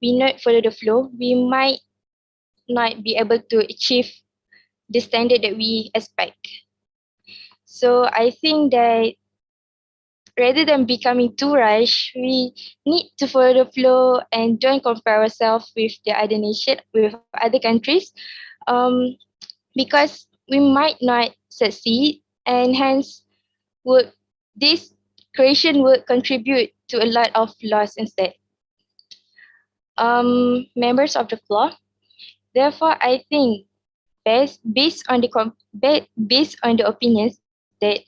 we not follow the flow, we might not be able to achieve the standard that we expect. So I think that rather than becoming too rushed, we need to follow the flow and don't compare ourselves with the other nation, with other countries, because we might not succeed, and hence would this creation would contribute to a lot of loss instead. Members of the floor. Therefore, I think based on the opinions that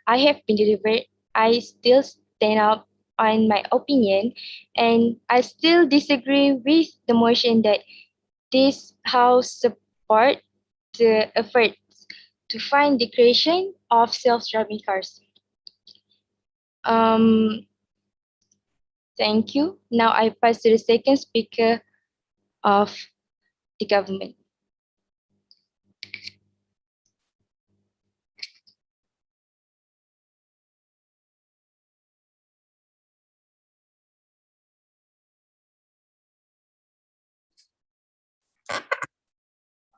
I have been delivered, I still stand up on my opinion, and I still disagree with the motion that this House support the efforts to find the creation of self-driving cars. Thank you. Now I pass to the second speaker of the government.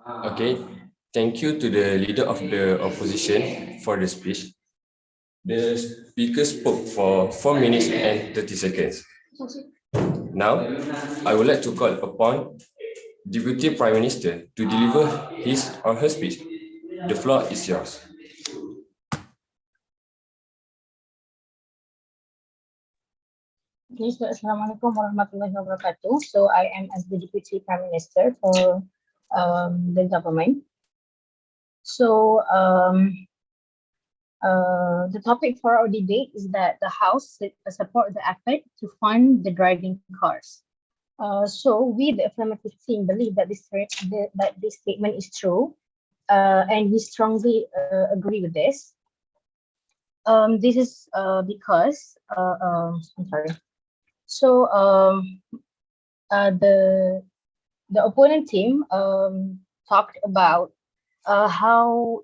Okay, thank you to the leader of the opposition for the speech. The speaker spoke for 4 minutes and 30 seconds. Now, I would like to call upon Deputy Prime Minister to deliver his or her speech. The floor is yours. Okay, so Assalamualaikum warahmatullahi wabarakatuh. So I am as the Deputy Prime Minister for the government. So the topic for our debate is that the House support the effort to fund the driving cars. So we, the affirmative team, believe that this statement is true, and we strongly agree with this. This is because I'm sorry. So the opponent team talked about how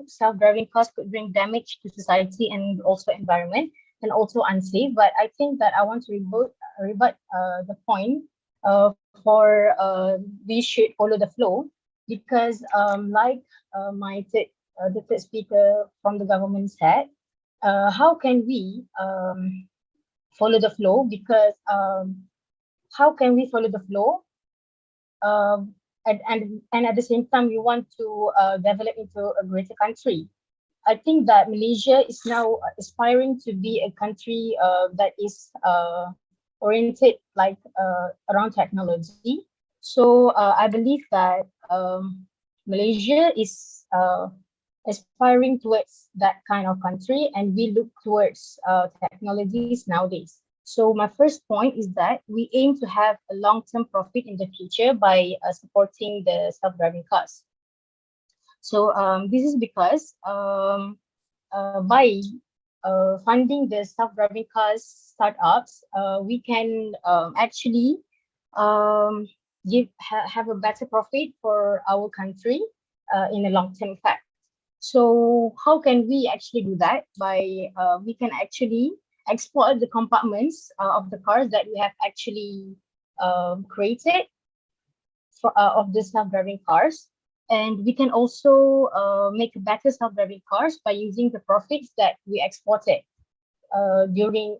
self-driving cars could bring damage to society and also environment, and also unsafe. But I think that I want to rebut the point for we should follow the flow, because like the third speaker from the government said, how can we follow the flow? Because how can we follow the flow and at the same time we want to develop into a greater country? I think that Malaysia is now aspiring to be a country that is oriented like around technology. So I believe that Malaysia is aspiring towards that kind of country, and we look towards technologies nowadays. So my first point is that we aim to have a long-term profit in the future by supporting the self-driving cars. So this is because by funding the self-driving cars startups, we can actually have a better profit for our country in a long-term effect. So how can we actually do that? By we can actually export the compartments of the cars that we have actually created of the self-driving cars. And we can also make better self-driving cars by using the profits that we exported during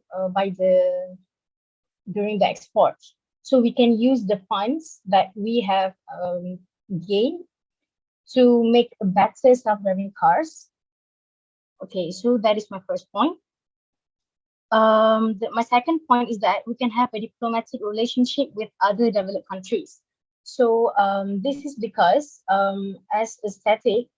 the export. So we can use the funds that we have gained to make better self-driving cars. Okay, so that is my first point. My second point is that we can have a diplomatic relationship with other developed countries. So this is because as a statistic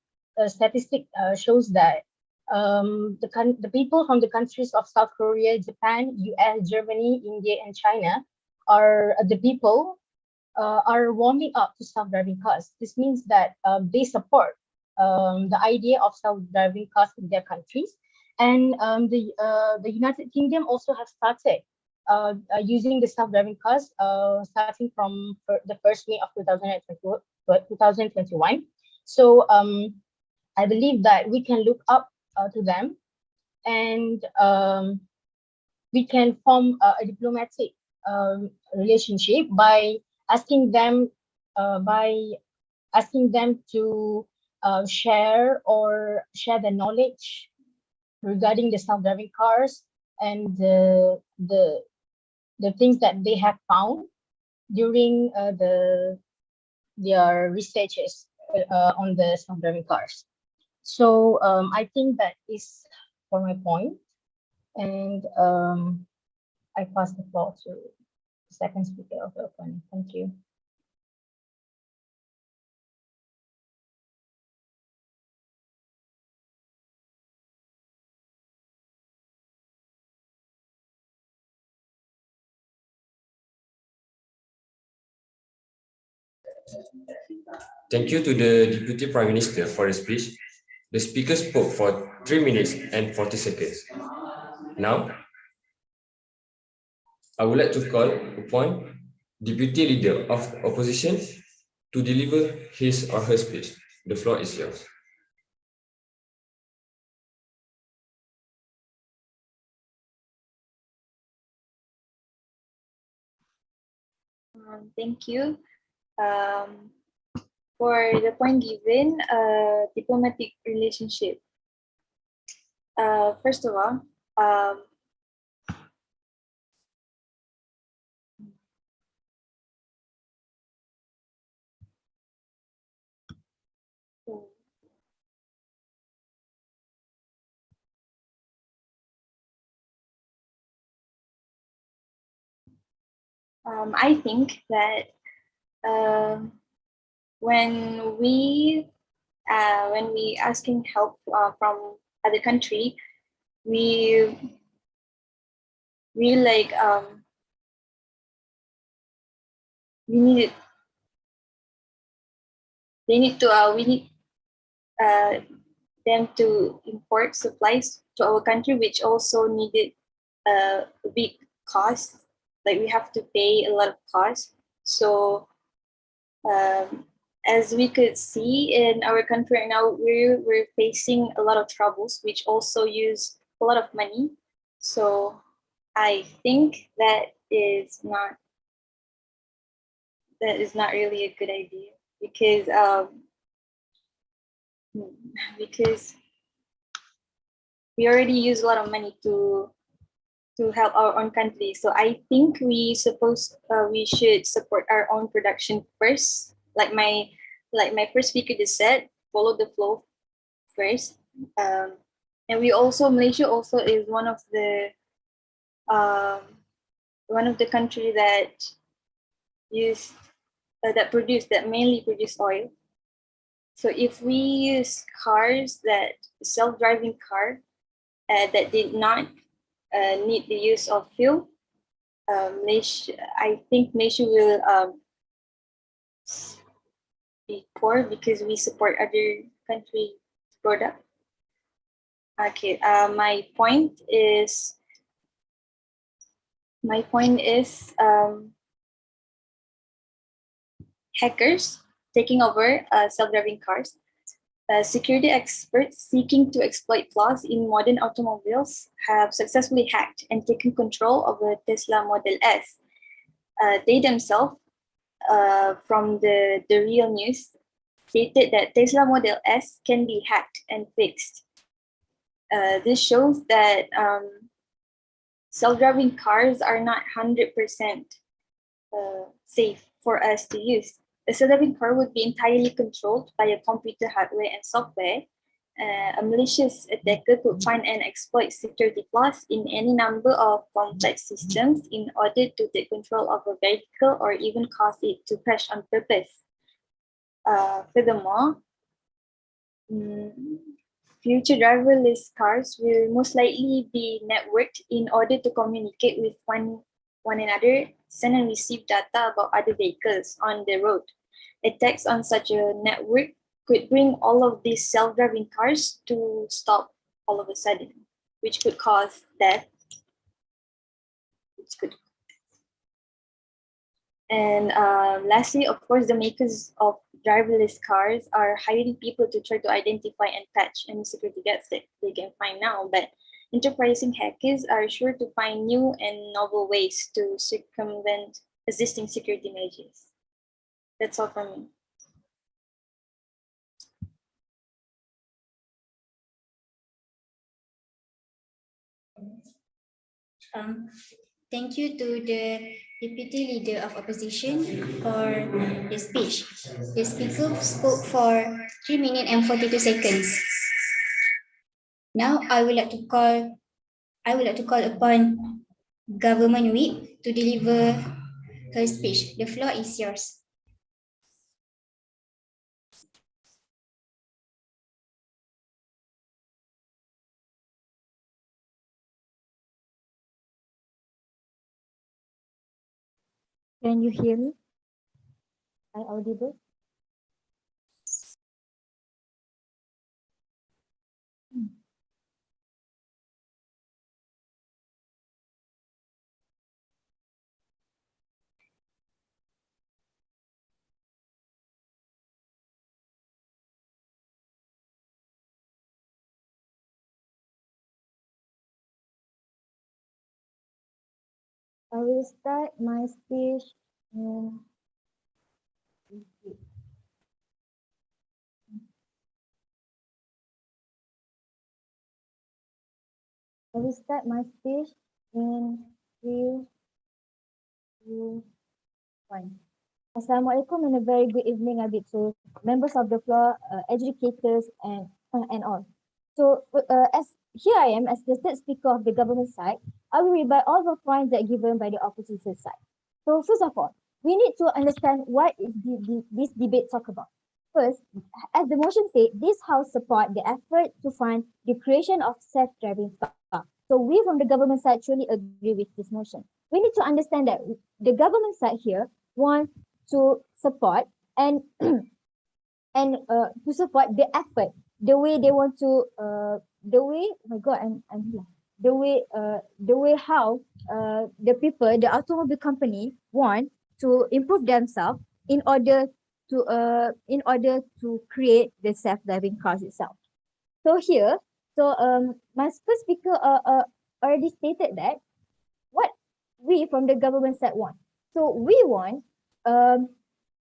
shows that the people from the countries of South Korea, Japan, US, Germany, India, and China are the people are warming up to self-driving cars. This means that they support the idea of self-driving cars in their countries. And the United Kingdom also has started using the self-driving cars starting from the 1st May of 2021. So I believe that we can look up to them, and we can form a diplomatic relationship by asking them to share the knowledge regarding the self-driving cars and the things that they have found during their researches on the self-driving cars. So I think that is for my point, and I pass the floor to the second speaker of the opening. Thank you. Thank you to the Deputy Prime Minister for the speech. The speaker spoke for 3 minutes and 40 seconds. Now, I would like to call upon Deputy Leader of Opposition to deliver his or her speech. The floor is yours. Thank you. For the point given, diplomatic relationship. First of all, I think that when we asking help from other country, we like we need they need to we need them to import supplies to our country, which also needed a big cost. Like we have to pay a lot of cost. So as we could see in our country right now, we're facing a lot of troubles, which also use a lot of money. So I think that is not really a good idea because we already use a lot of money to help our own country. So I think we should support our own production first. Like my first speaker just said, follow the flow first. And Malaysia also is one of the country that mainly produce oil. So if we use cars that self-driving car that did not need the use of fuel, I think Malaysia will be poor because we support other country product. Okay, my point is hackers taking over self-driving cars. Security experts seeking to exploit flaws in modern automobiles have successfully hacked and taken control of the Tesla Model S. They themselves, from the real news, stated that Tesla Model S can be hacked and fixed. This shows that self-driving cars are not 100% safe for us to use. A self-driving car would be entirely controlled by a computer hardware and software. A malicious attacker could find and exploit security flaws in any number of complex systems in order to take control of a vehicle or even cause it to crash on purpose. Furthermore, future driverless cars will most likely be networked in order to communicate with one another, send and receive data about other vehicles on the road. Attacks on such a network could bring all of these self-driving cars to stop all of a sudden, which could cause death. And lastly, of course, the makers of driverless cars are hiring people to try to identify and patch any security gaps that they can find now. But enterprising hackers are sure to find new and novel ways to circumvent existing security measures. That's all from me. Thank you to the Deputy Leader of Opposition for the speech. The speaker spoke for 3 minutes and 42 seconds. Now I would like to call upon Government Whip to deliver her speech. The floor is yours. Can you hear me? Am I audible? I will start my speech in I will start my speech in 3, 2, 1. Assalamualaikum and a very good evening, Abid. So, members of the floor, educators, and all. So, as here I am as the third speaker of the government side, I will read by all the points that are given by the opposition side. So, first of all, we need to understand what is this debate talk about. First, as the motion said, this house support the effort to fund the creation of self-driving car. So we from the government side truly agree with this motion. We need to understand that the government side here want to support and to support the effort, the way they want to the way oh my god I'm here the way how the people, the automobile company want to improve themselves in order to create the self-driving cars itself. So here, my first speaker already stated that what we from the government side want. So we want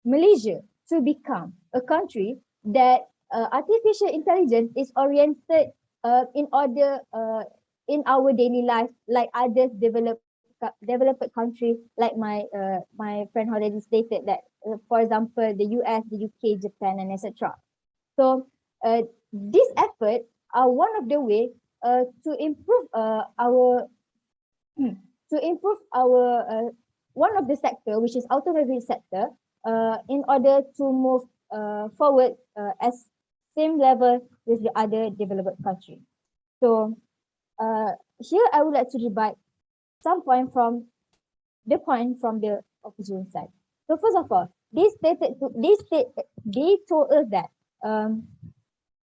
Malaysia to become a country that artificial intelligence is oriented in order in our daily life, like others developed country, like my friend already stated that, for example, the US, the UK, Japan, and etc. So this effort are one of the way to improve our one of the sector, which is automobile sector, in order to move forward as same level with the other developed country. So here I would like to rebut some point from the opposition side. So first of all, they told us that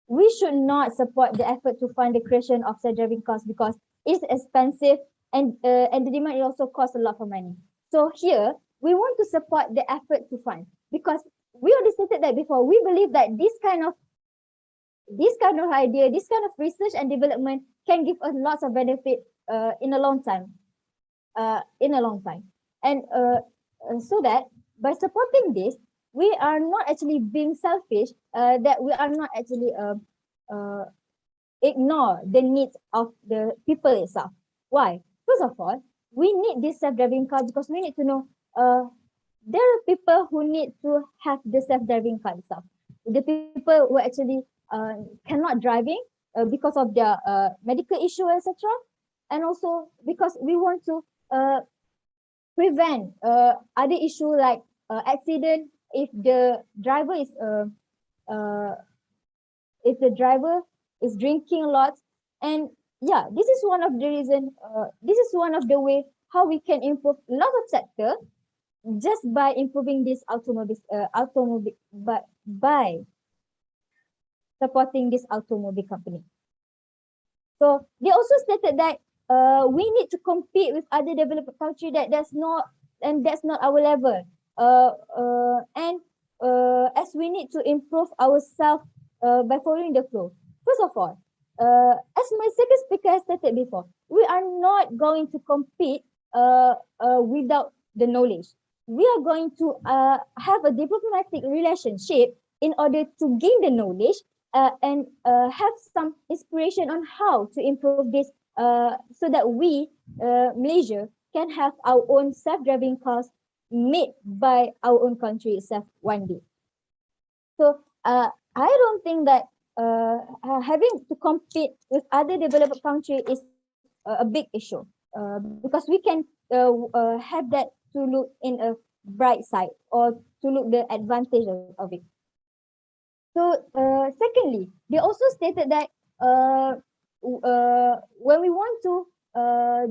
we should not support the effort to fund the creation of self-driving cars because it's expensive and the demand it also costs a lot of money. So here we want to support the effort to fund because we already stated that before. We believe that this kind of idea, this kind of research and development can give us lots of benefit in a long time. And so that by supporting this, we are not actually being selfish, that we are not actually ignore the needs of the people itself. Why? First of all, we need this self-driving car because we need to know there are people who need to have the self-driving car itself. The people who actually cannot driving because of their medical issue, etc. And also because we want to prevent other issue like accident if the driver is drinking a lot. And yeah, this is one of the reason, this is one of the way how we can improve a lot of sector just by improving this automobile but by supporting this automobile company. So they also stated that we need to compete with other developed country that's not our level. As we need to improve ourselves by following the flow. First of all, as my second speaker has stated before, we are not going to compete without the knowledge. We are going to have a diplomatic relationship in order to gain the knowledge and have some inspiration on how to improve this so that we, Malaysia, can have our own self-driving cars made by our own country itself one day. So I don't think that having to compete with other developed countries is a big issue because we can have that to look in a bright side or to look the advantage of it. So secondly, they also stated that when we want to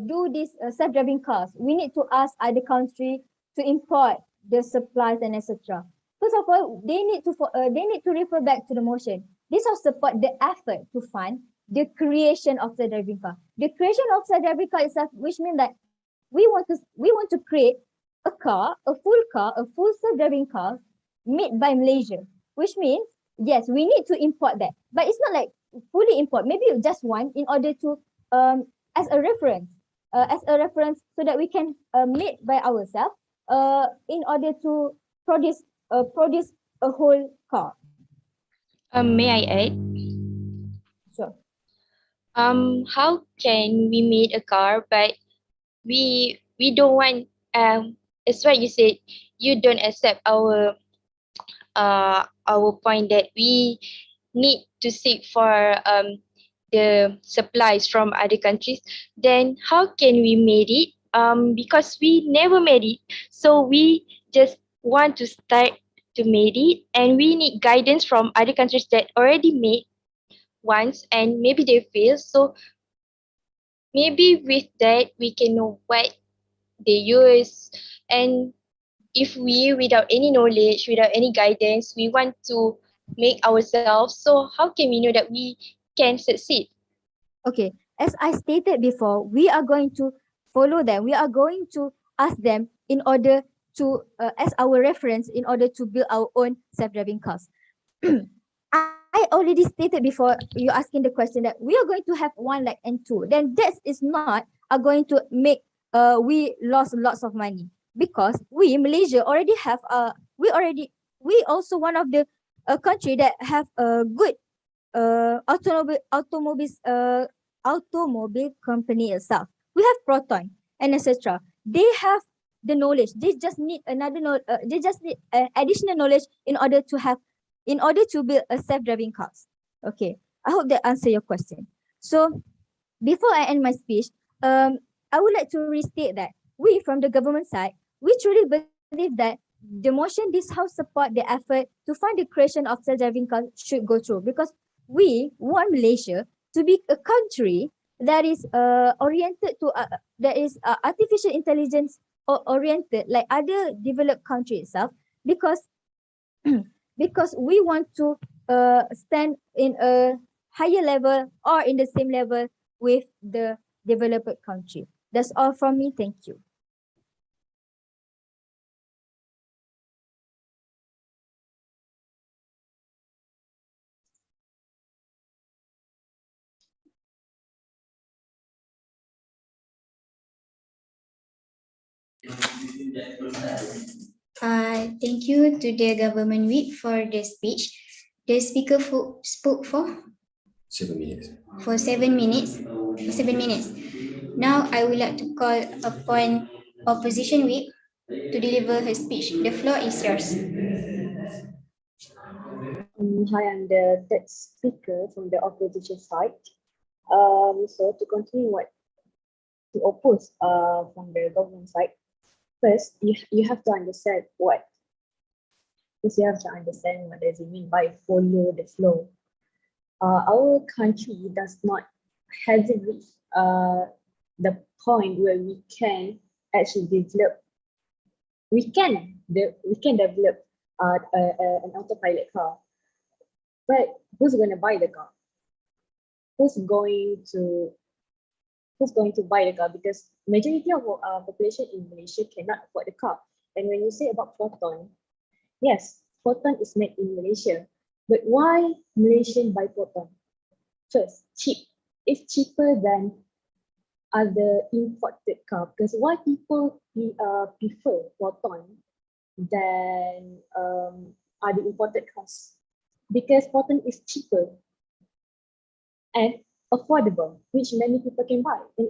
do this self-driving cars, we need to ask other country to import the supplies and etc. First of all, they need to refer back to the motion. This will support the effort to fund the creation of self-driving car. The creation of self-driving car itself, which means that we want to create a car, a full self-driving car made by Malaysia, which means yes, we need to import that, but it's not like fully import. Maybe just one in order to as a reference, so that we can make by ourselves in order to produce a whole car. May I add? Sure. How can we make a car, but we don't want as what you said, you don't accept our point that we need to seek for the supplies from other countries. Then how can we made it? Because we never made it, so we just want to start to made it, and we need guidance from other countries that already made once and maybe they fail. So maybe with that we can know what they use, and if we without any knowledge, without any guidance, we want to make ourselves, so how can we know that we can succeed? Okay, as I stated before, we are going to follow them. We are going to ask them in order to, as our reference, in order to build our own self-driving cars. I already stated before you asking the question that we are going to have one like and two. Then that is not are going to make we lost lots of money because we Malaysia already have we also one of the country that have a good automobile company itself. We have Proton and etc. They have the knowledge. They just need they just need additional knowledge in order to build a self-driving cars. Okay, I hope that answer your question. So before I end my speech, I would like to restate that we from the government side, we truly believe that the motion this house support the effort to fund the creation of self-driving cars should go through because we want Malaysia to be a country that is oriented to that is artificial intelligence oriented like other developed countries itself because because we want to stand in a higher level or in the same level with the developed country. That's all from me. Thank you. Thank you to the government whip for the speech. The speaker spoke for 7 minutes. 7 minutes. 7 minutes. Now I would like to call upon opposition whip to deliver her speech. The floor is yours. Hi, I'm the third speaker from the opposition side. So to continue to oppose from the government side, first you have to understand what does it mean by follow the flow. Our country does not has reached the point where we can actually develop. We can develop an autopilot car, but who's going to buy the car? Who's going to buy the car? Because majority of population in Malaysia cannot afford the car. And when you say about Proton, yes, Proton is made in Malaysia, but why Malaysian buy Proton? first, cheap. It's cheaper than other imported car, because why people prefer Proton than other imported cars? Because Proton is cheaper and affordable, which many people can buy. And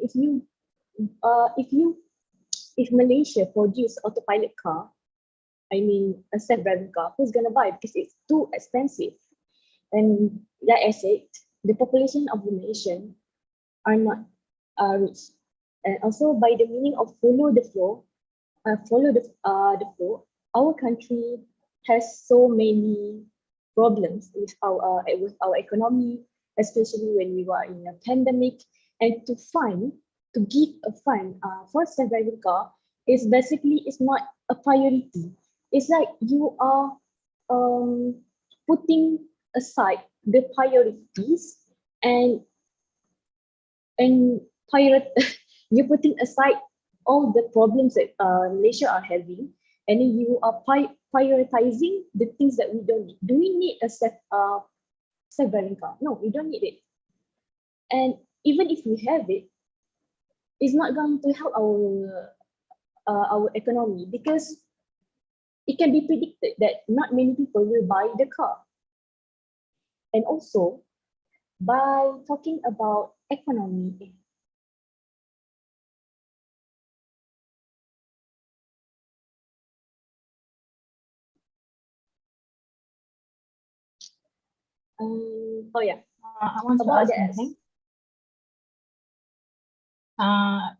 if Malaysia produce autopilot car, I mean a self-driving car, who's gonna buy? Because it's too expensive. And like I said, the population of the nation are not rich. And also by the meaning of follow the flow, the flow, our country has so many problems with our economy, especially when we were in a pandemic. And to give a fund for self-driving car is basically is not a priority. It's like you are putting aside the priorities and you're putting aside all the problems that Malaysia are having, and then you are prioritizing the things that we don't need. Do we need a self-driving car? No, we don't need it. And even if we have it, it's not going to help our economy, because it can be predicted that not many people will buy the car. And also, by talking about economy, oh yeah, I want to about ask the something.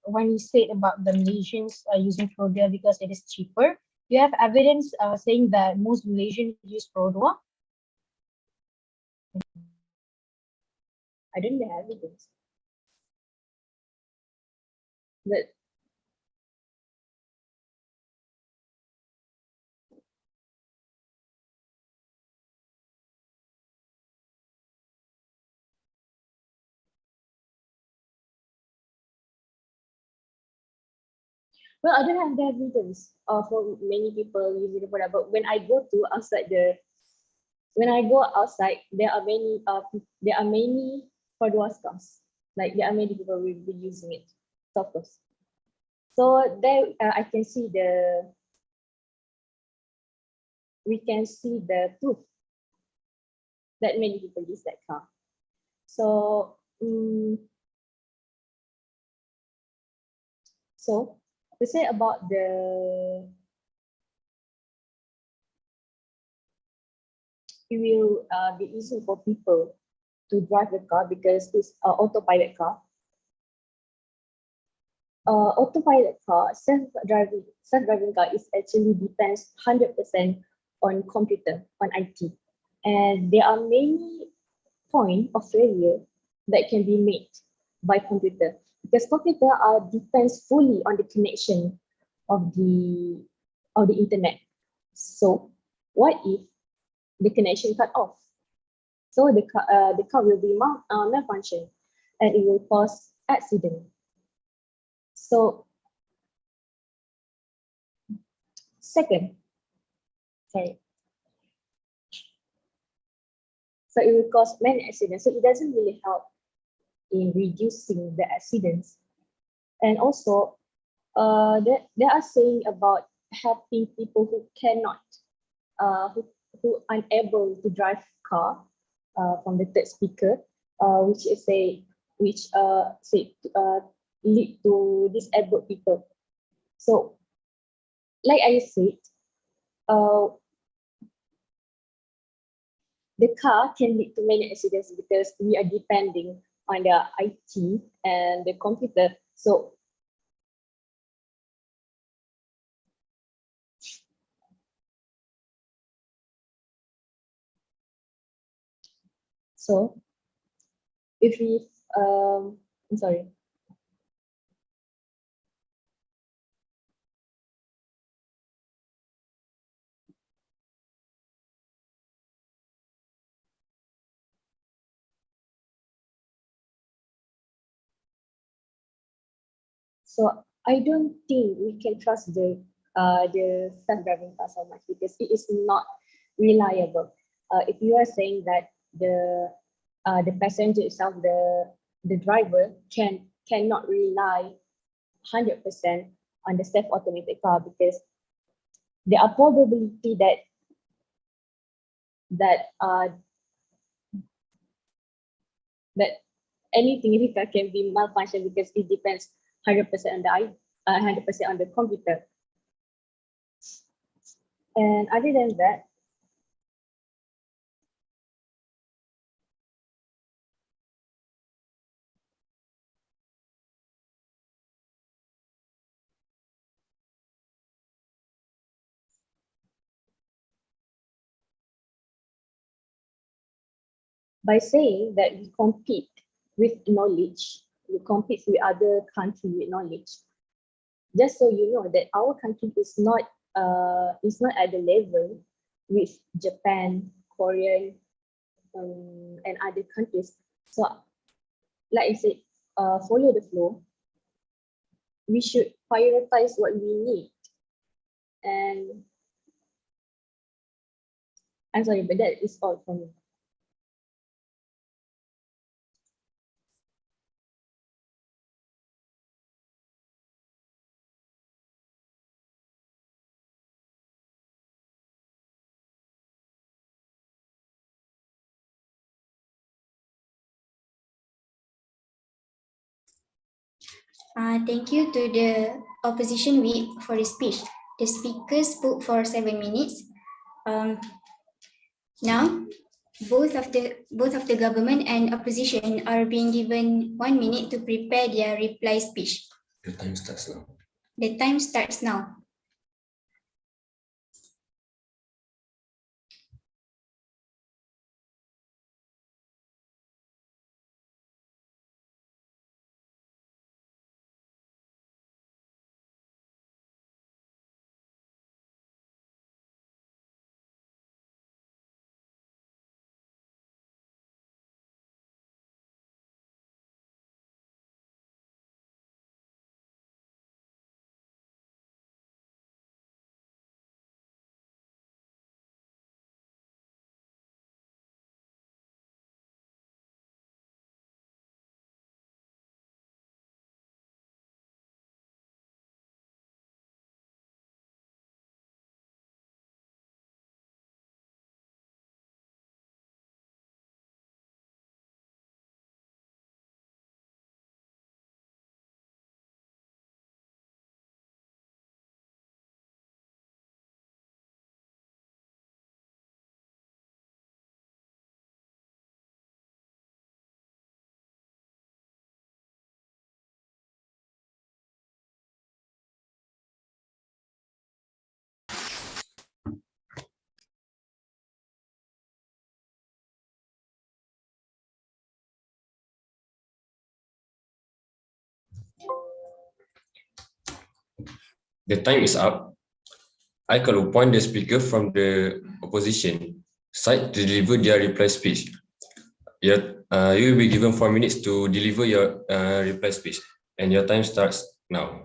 When you said about the Malaysians are using Produa because it is cheaper, you have evidence saying that most Malaysians use Produa? I don't have evidence. But well, I don't have the evidence for many people using the product. But when I go outside, there are many Produa stores. Like there are many people will be using it, of course. So there, we can see the proof that many people use that car. So, so to say about it will be easy for people to drive the car because it's an autopilot car. Autopilot car, self-driving car is actually depends 100% on computer, on IT. And there are many points of failure that can be made by computer, because computer depends fully on the connection of the internet. So what if the connection cut off? So the car will be malfunction, and it will cause accident. So second, sorry. So it will cause many accidents. So it doesn't really help in reducing the accidents. And also, they are saying about helping people who cannot, who unable to drive car, from the third speaker, which lead to disabled people. So, like I said, the car can lead to many accidents because we are depending on the IT and the computer. So if we I'm sorry. So I don't think we can trust the self-driving car so much because it is not reliable. If you are saying that the passenger itself, the driver cannot rely 100% on the self-automated car, because there are probability that anything in the car can be malfunction, because it depends 100% on the 100% on the computer. And other than that, by saying that we compete with knowledge, we compete with other countries with knowledge, just so you know that our country is not at the level with Japan, Korean, and other countries. So, like I said, follow the flow. We should prioritize what we need. And I'm sorry, but that is all for me. Thank you to the opposition whip for the speech. The speaker spoke for 7 minutes. Now, both of the government and opposition are being given 1 minute to prepare their reply speech. The time starts now. The time starts now. The time is up. I call upon the speaker from the opposition side to deliver their reply speech. You will be given 4 minutes to deliver your reply speech, and your time starts now.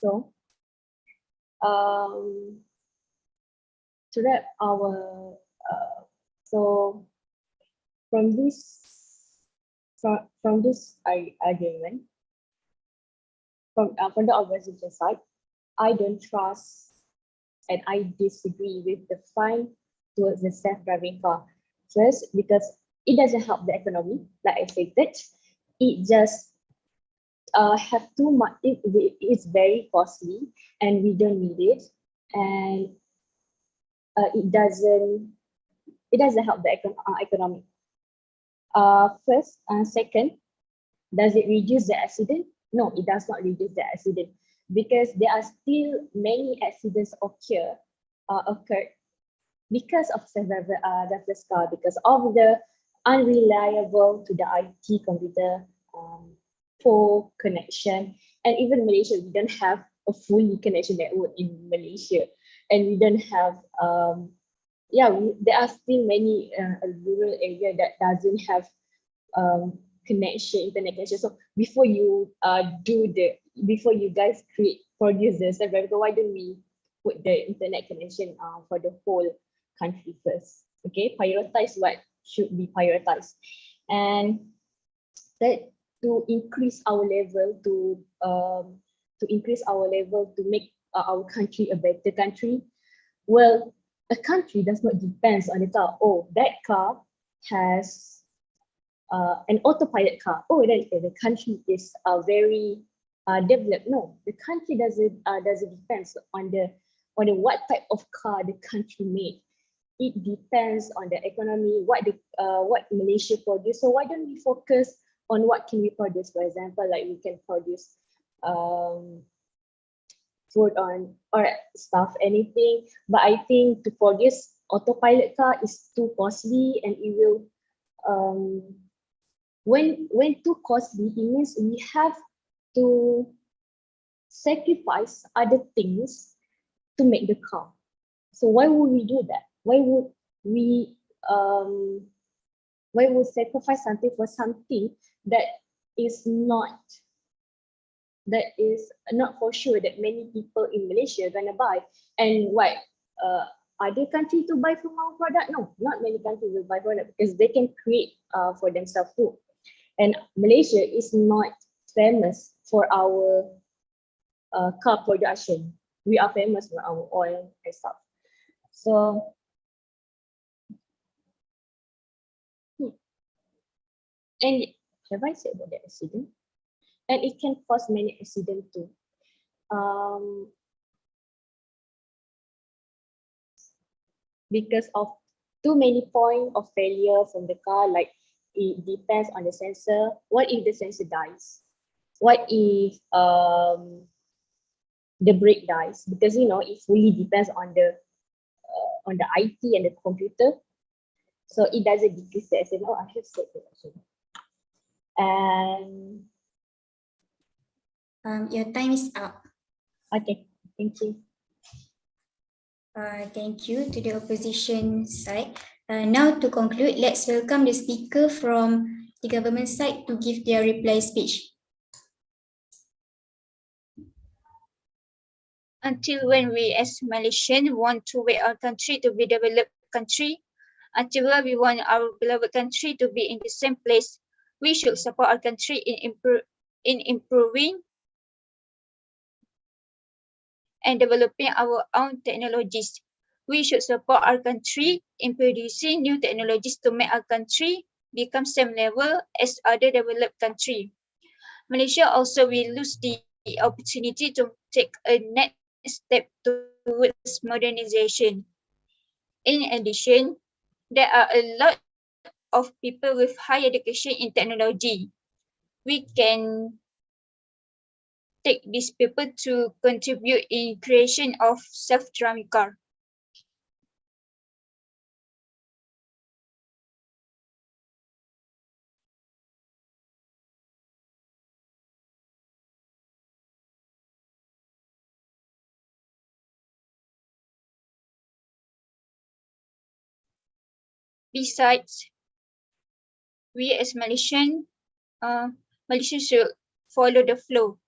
So, to wrap our so from this argument, from the opposition side, I don't trust and I disagree with the fine towards the self-driving car. First, because it doesn't help the economy, like I stated. It just have too much. It's very costly, and we don't need it, and it doesn't help the economy. First, second, does it reduce the accident? No, it does not reduce the accident, because there are still many accidents occurred because of self-driverless car, because of the unreliable to the IT computer, poor connection, and even Malaysia, we don't have a fully connection network in Malaysia, and we don't have there are still many rural area that doesn't have internet connection. So before you guys produce the self-driving car, why don't we put the internet connection for the whole country first? Okay, prioritize what should be prioritized, and that to increase our level to make our country a better country. Well, a country does not depend on the car. Oh, that car has an autopilot car. Oh, then the country is very developed. No, the country doesn't depend on the what type of car the country made. It depends on the economy, what Malaysia produce. So why don't we focus on what can we produce? For example, like we can produce food on or stuff, anything. But I think to produce autopilot car is too costly, and it will when too costly, it means we have to sacrifice other things to make the car. So why would we do that? Why would we sacrifice something for something that is not for sure that many people in Malaysia are gonna buy? And what other country to buy from our product? No, not many countries will buy product, because they can create for themselves too. And Malaysia is not famous for our car production. We are famous for our oil and stuff. So and have I said about the accident? And it can cause many accidents too. Because of too many points of failure from the car, like it depends on the sensor. What if the sensor dies? What if the brake dies? Because it fully depends on the IT and the computer. So it doesn't decrease the accident. Oh, I have said that also. And your time is up. okay, thank you. Thank you to the opposition side. Now to conclude, let's welcome the speaker from the government side to give their reply speech. Until when we as Malaysians want to make our country to be a developed country, until when we want our beloved country to be in the same place, we should support our country in improving and developing our own technologies. We should support our country in producing new technologies to make our country become same level as other developed country. Malaysia also will lose the opportunity to take a next step towards modernization. In addition, there are a lot of people with high education in technology. We can take these people to contribute in creation of self-driving car. Besides, we as Malaysian should follow the flow,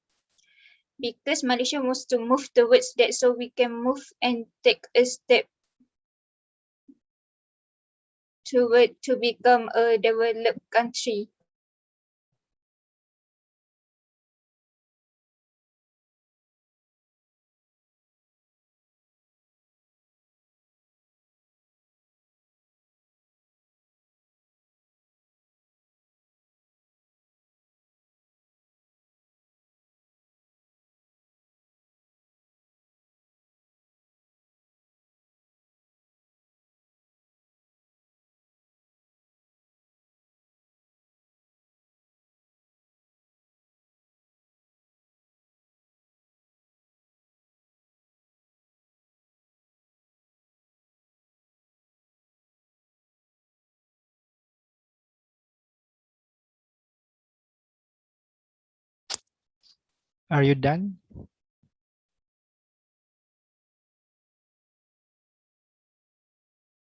because Malaysia wants to move towards that, so we can move and take a step toward to become a developed country. Are you done?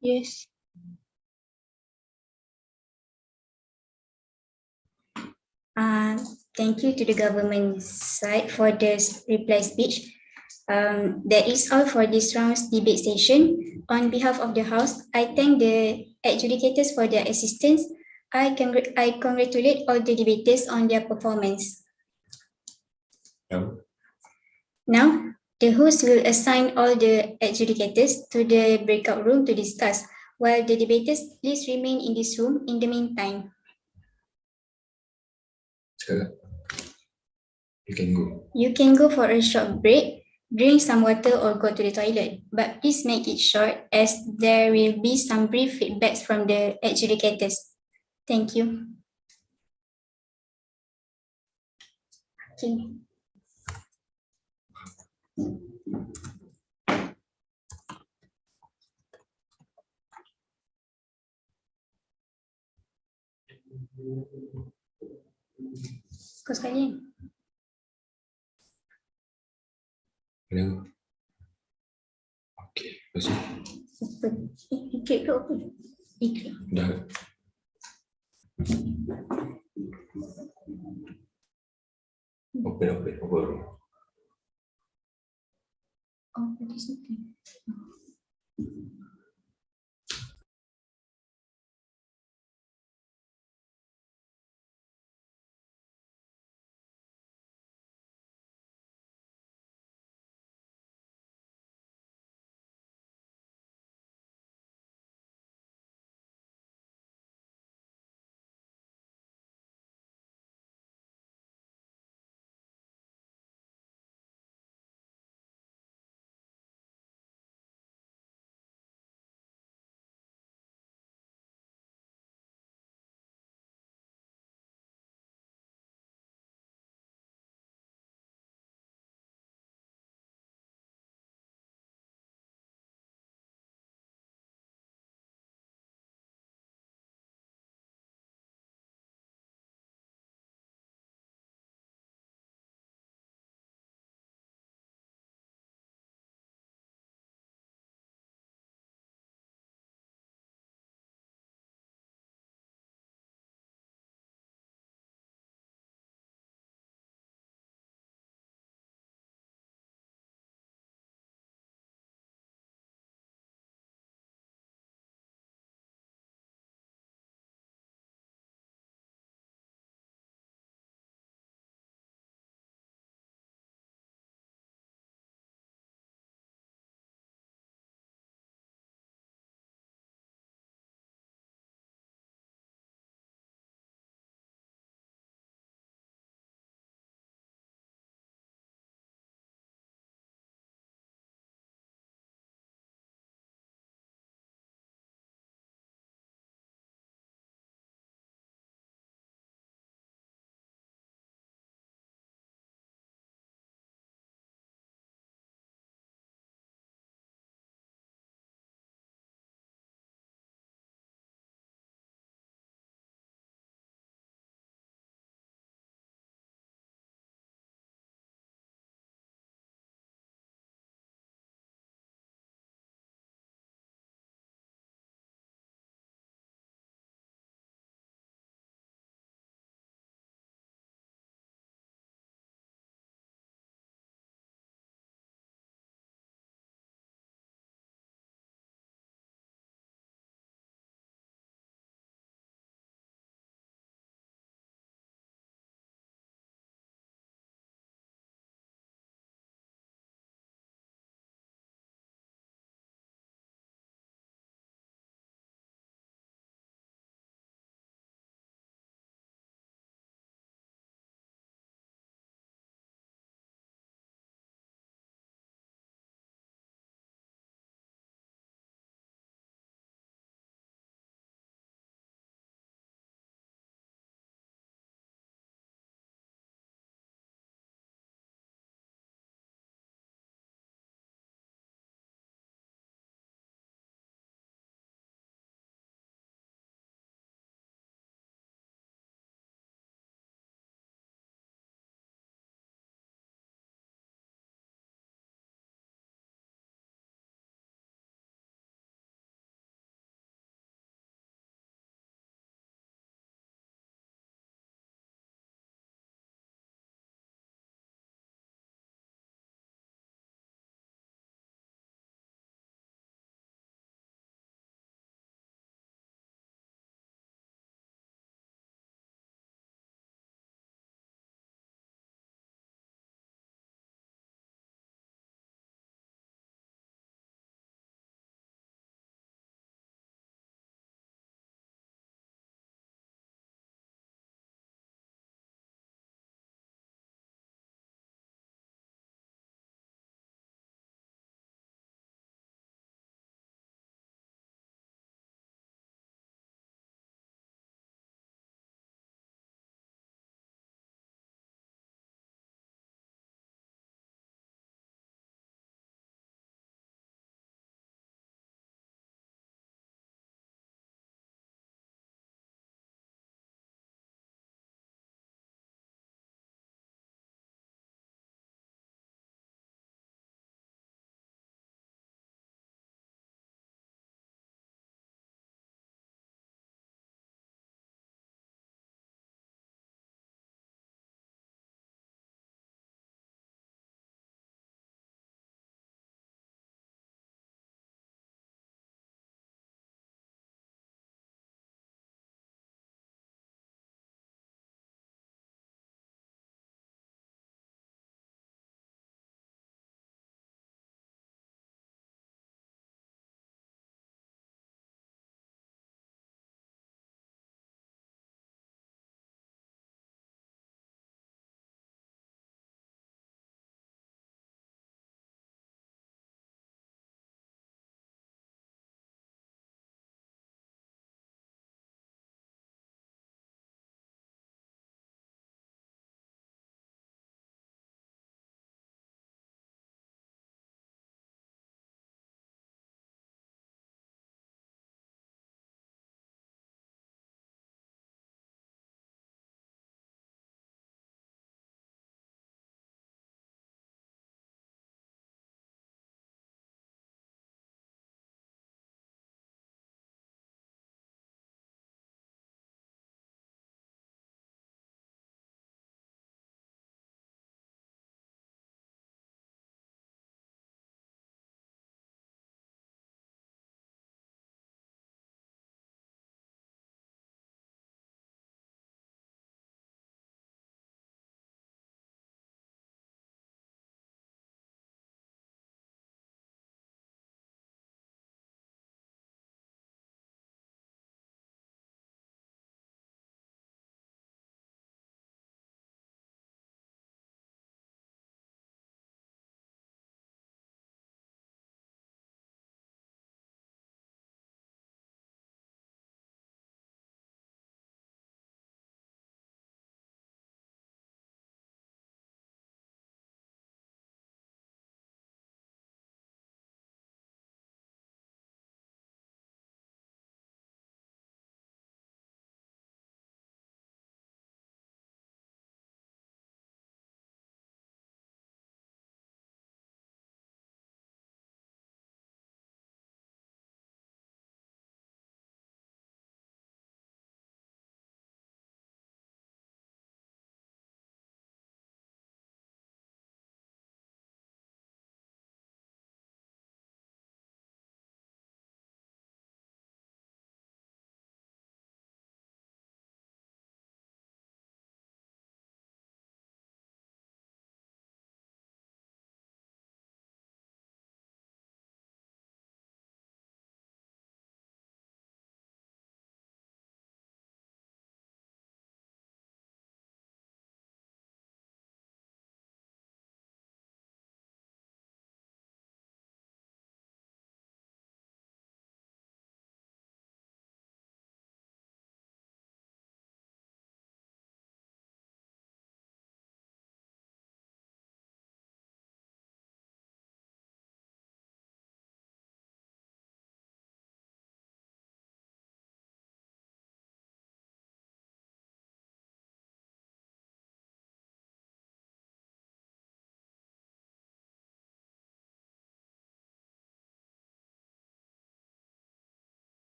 Yes. Thank you to the government side for this reply speech. That is all for this round's debate session. On behalf of the House, I thank the adjudicators for their assistance. I congratulate all the debaters on their performance. Now, the host will assign all the adjudicators to the breakout room to discuss, while the debaters please remain in this room in the meantime. You can go. You can go for a short break, drink some water or go to the toilet, but please make it short as there will be some brief feedbacks from the adjudicators. Thank you. Okay. Kau sekali. Hello. Okay, masuk. Ikut ke apa? Ikut. Dah. Open. Oh, this is okay.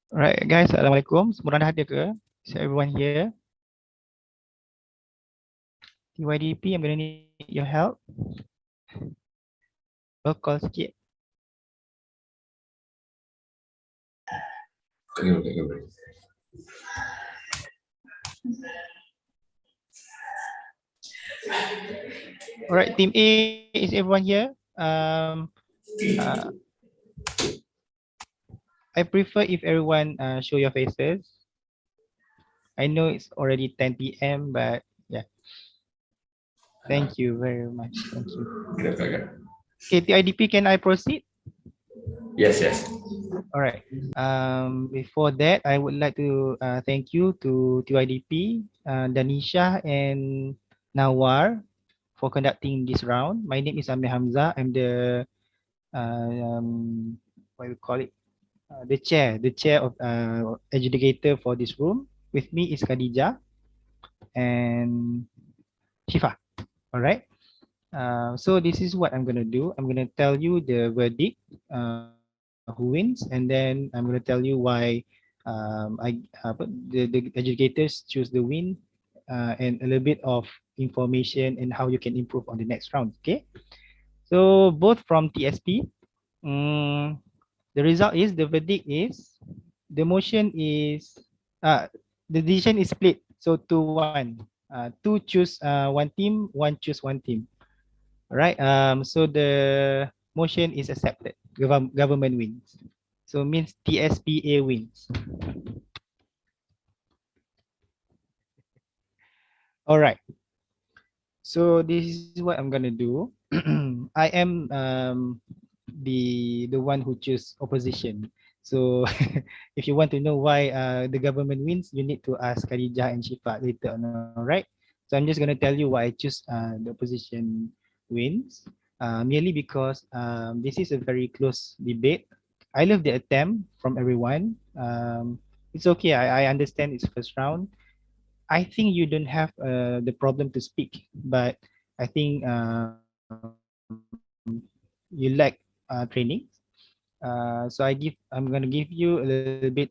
Alright, guys. Assalamualaikum. Semua orang dah ada ke? Is everyone here? TYDP, I'm gonna need your help. Call sikit. Alright, team A, is everyone here? Uh, I prefer if everyone show your faces. I know it's already 10 p.m. but yeah. Thank you very much. Thank you. Okay, TIDP, can I proceed? Yes, yes. All right. Before that, I would like to thank you to TIDP, Danisha and Nawar for conducting this round. My name is Amir Hamza. I'm the what do you call it? The chair of adjudicator for this room. With me is Khadijah and Shifa. All right. So this is what I'm gonna do. I'm gonna tell you the verdict, who wins, and then I'm gonna tell you why the educators choose the win, and a little bit of information and how you can improve on the next round. Okay. So both from TSP, the result is the verdict is the motion is the decision is split. So 2-1. Two choose one team, one choose one team. Right. So the motion is accepted. Government wins. So means TSPA wins. All right. So this is what I'm gonna do. I am the one who choose opposition. So if you want to know why the government wins, you need to ask Khadijah and Shifa later on. All right. So I'm just gonna tell you why I choose the opposition wins. Merely because this is a very close debate. I love the attempt from everyone. It's okay. I understand it's first round. I think you don't have the problem to speak, but I think you lack training. I'm gonna give you a little bit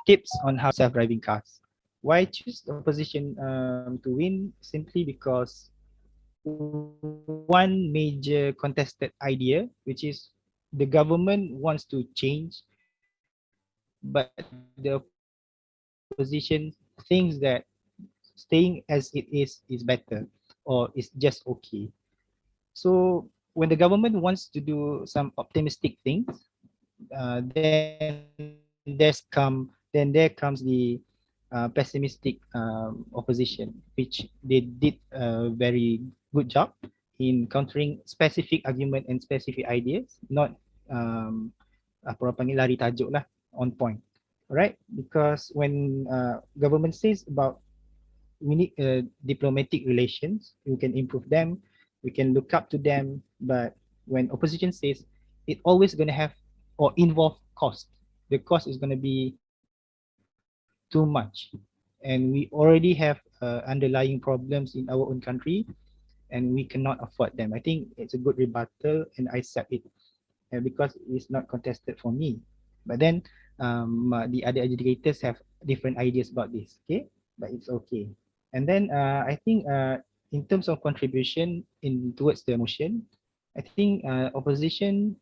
tips on how to self-driving cars. Why choose the opposition to win? Simply because one major contested idea, which is the government wants to change, but the opposition thinks that staying as it is better, or is just okay. So when the government wants to do some optimistic things, then there comes the pessimistic opposition, which they did a very good job in countering specific argument and specific ideas, not apa orang panggil lari tajuk lah, on point. Right? Because when government says about we need diplomatic relations, we can improve them, we can look up to them, but when opposition says it always going to have or involve cost, the cost is going to be too much, and we already have underlying problems in our own country, and we cannot afford them. I think it's a good rebuttal and I accept it, because it's not contested for me. But then the other educators have different ideas about this, okay? But it's okay. And then I think in terms of contribution in towards the motion, I think opposition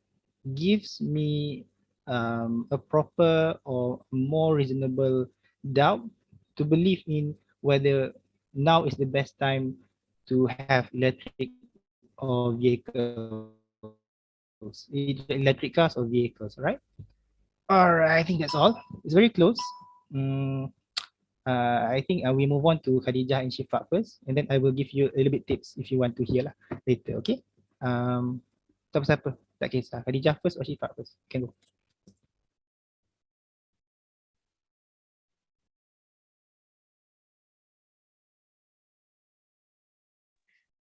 gives me a proper or more reasonable doubt to believe in whether now is the best time to have electric or vehicles, electric cars or vehicles, right? Alright, I think that's all. It's very close. Mm, I think we move on to Khadijah and Shifa first, and then I will give you a little bit tips if you want to hear lah later, okay? Siapa-siapa? Tak kisah. Khadijah first or Shifa first? Can go.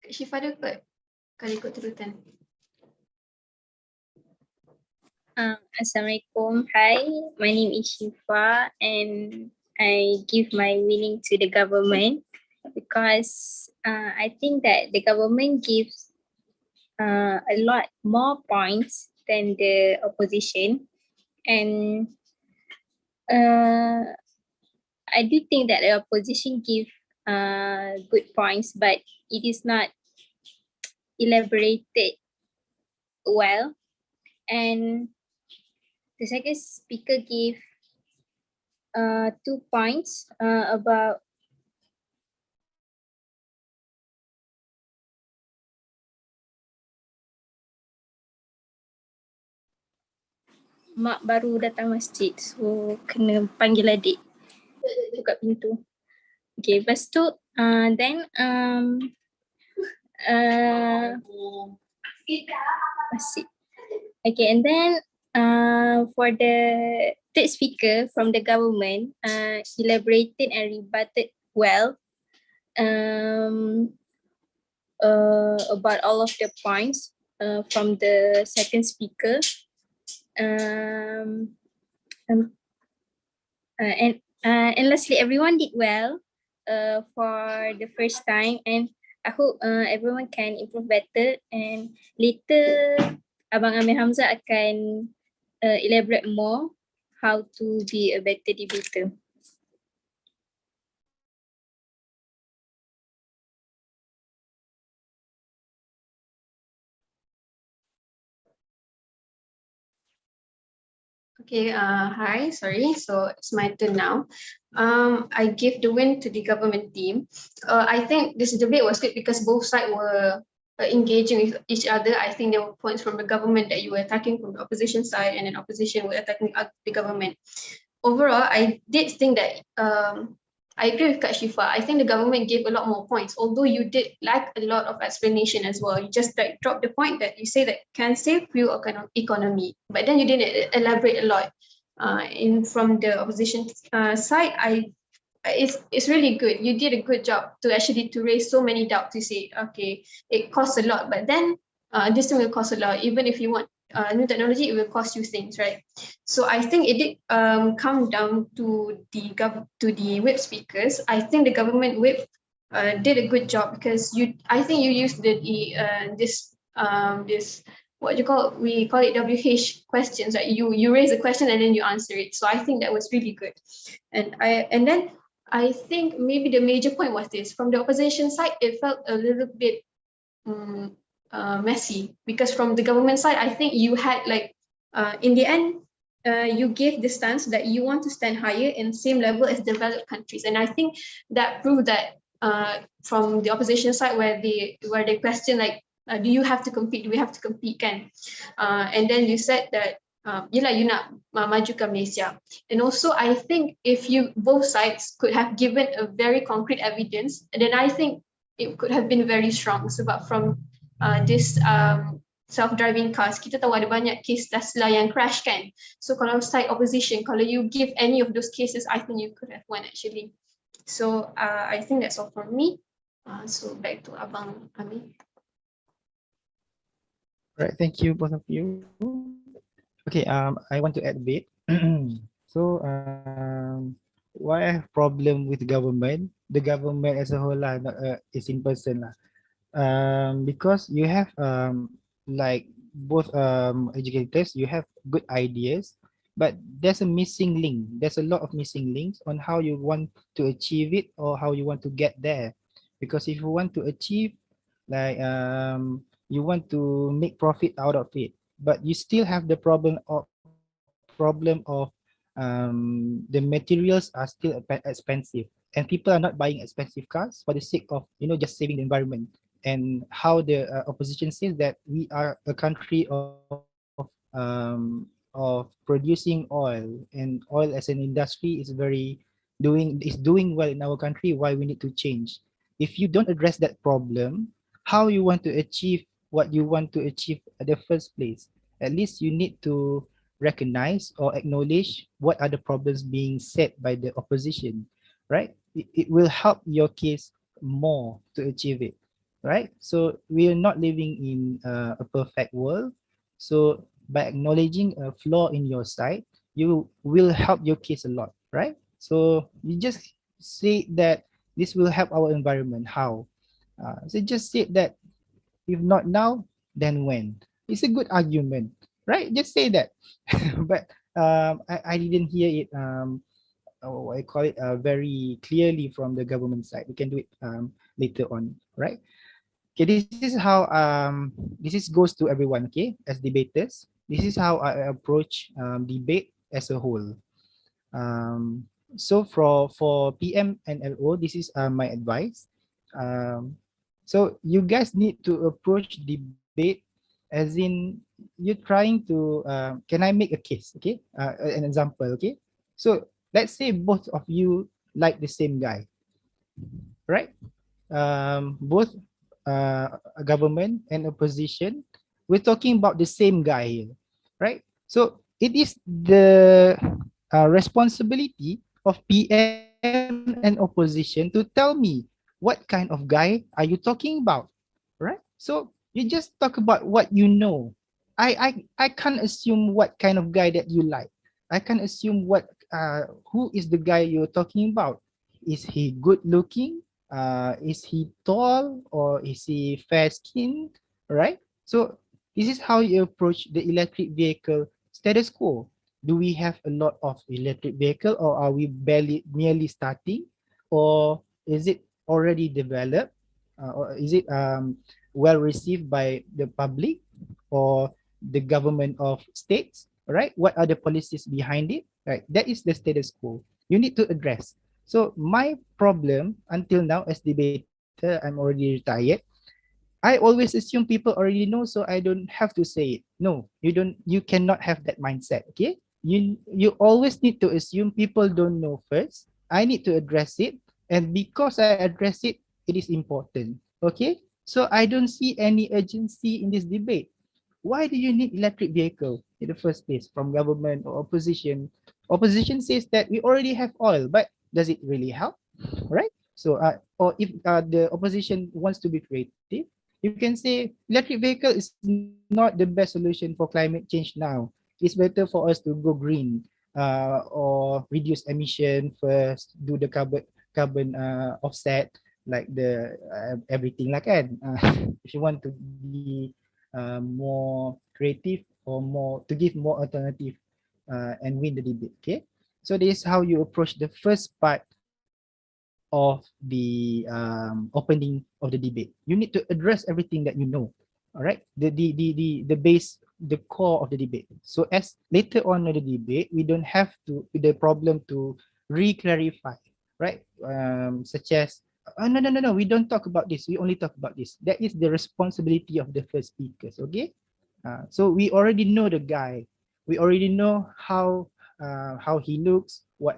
Syifa ada kot kalau ikut turutan. Assalamualaikum. Hi, my name is Shifa and I give my winning to the government because I think that the government gives a lot more points than the opposition, And I do think that the opposition give good points, but it is not elaborated well. And the second speaker gave 2 points about mak baru datang masjid, so kena panggil adik buka pintu. Okay, lepas tu then masjid. Okay, and then for the third speaker from the government, elaborated and rebutted well about all of the points from the second speaker. And lastly, everyone did well for the first time, and I hope everyone can improve better. And later, Abang Amir Hamzah akan elaborate more how to be a better debater. Okay, hi, sorry. So it's my turn now. I give the win to the government team. I think this debate was good because both sides were engaging with each other. I think there were points from the government that you were attacking from the opposition side, and then opposition were attacking the government. Overall, I did think that I agree with Kak Shifa. I think the government gave a lot more points, although you did lack a lot of explanation as well. You just like dropped the point that you say that can save real economy, but then you didn't elaborate a lot. From the opposition side, it's really good. You did a good job to actually to raise so many doubts. You say, okay, it costs a lot, but then this thing will cost a lot. Even if you want new technology, it will cost you things, right? So I think it did come down to the whip speakers. I think the government whip did a good job because I think you used this what you call we call it WH questions, right? You raise a question and then you answer it. So I think that was really good. And then I think maybe the major point was this: from the opposition side, it felt a little bit messy because from the government side, I think you had like in the end, you gave the stance that you want to stand higher in same level as developed countries, and I think that proved that from the opposition side where they question like, do you have to compete? Do we have to compete? Can and then you said that yelah you nak maju ke Malaysia. And also I think if you both sides could have given a very concrete evidence, then I think it could have been very strong. Sebab from this self-driving cars, kita tahu ada banyak case Tesla yang crash kan. So kalau side opposition, kalau you give any of those cases, I think you could have won actually. So I think that's all from me. So back to Abang Ami. Right, thank you both of you. Okay, I want to add a bit. So, why I have problem with government? The government as a whole lah, not is in person lah. Because you have like both educators, you have good ideas, but there's a missing link. There's a lot of missing links on how you want to achieve it or how you want to get there. Because if you want to achieve, like you want to make profit out of it, but you still have the problem of the materials are still expensive, and people are not buying expensive cars for the sake of just saving the environment. And how the opposition says that we are a country of producing oil, and oil as an industry is doing well in our country. Why we need to change? If you don't address that problem, how you want to achieve what you want to achieve at the first place? At least you need to recognize or acknowledge what are the problems being said by the opposition, right? It will help your case more to achieve it, right? So we are not living in a perfect world. So by acknowledging a flaw in your side, you will help your case a lot, right? So you just say that this will help our environment. How? So just say that if not now, then when? It's a good argument, right? Just say that. But I didn't hear it. I call it very clearly from the government side. We can do it later on, right? Okay, this is how this is goes to everyone. Okay, as debaters, this is how I approach debate as a whole. So for PM and LO, this is my advice. So you guys need to approach debate as in you're trying to. Can I make a case? Okay, an example. Okay, so let's say both of you like the same guy, right? Both a government and opposition, we're talking about the same guy here, right? So it is the responsibility of PM and opposition to tell me what kind of guy are you talking about, right? So you just talk about what you know. I can't assume what kind of guy that you like. I can't assume who is the guy you're talking about. Is he good looking? Is he tall or is he fair skinned? Right? So this is how you approach the electric vehicle status quo. Do we have a lot of electric vehicle or are we barely merely starting? Or is it already developed? Or is it well received by the public or the government of states? Right? What are the policies behind it? Right? That is the status quo. You need to address. So my problem until now as debater, I'm already retired. I always assume people already know, so I don't have to say it. No, you don't. You cannot have that mindset. Okay, you always need to assume people don't know first. I need to address it, and because I address it, it is important. Okay, so I don't see any urgency in this debate. Why do you need electric vehicle in the first place from government or opposition? Opposition says that we already have oil, but does it really help? Right? So, or if the opposition wants to be creative, you can say electric vehicle is not the best solution for climate change now. It's better for us to go green or reduce emission first, do the carbon offset like the everything like that. If you want to be more creative or more to give more alternative and win the debate. Okay, so this is how you approach the first part of the opening of the debate. You need to address everything that you know. All right, the base, the core of the debate. So as later on in the debate, we don't have to the problem to re-clarify, right? Such as no, we don't talk about this. We only talk about this. That is the responsibility of the first speakers. Okay, so we already know the guy. We already know how he looks, what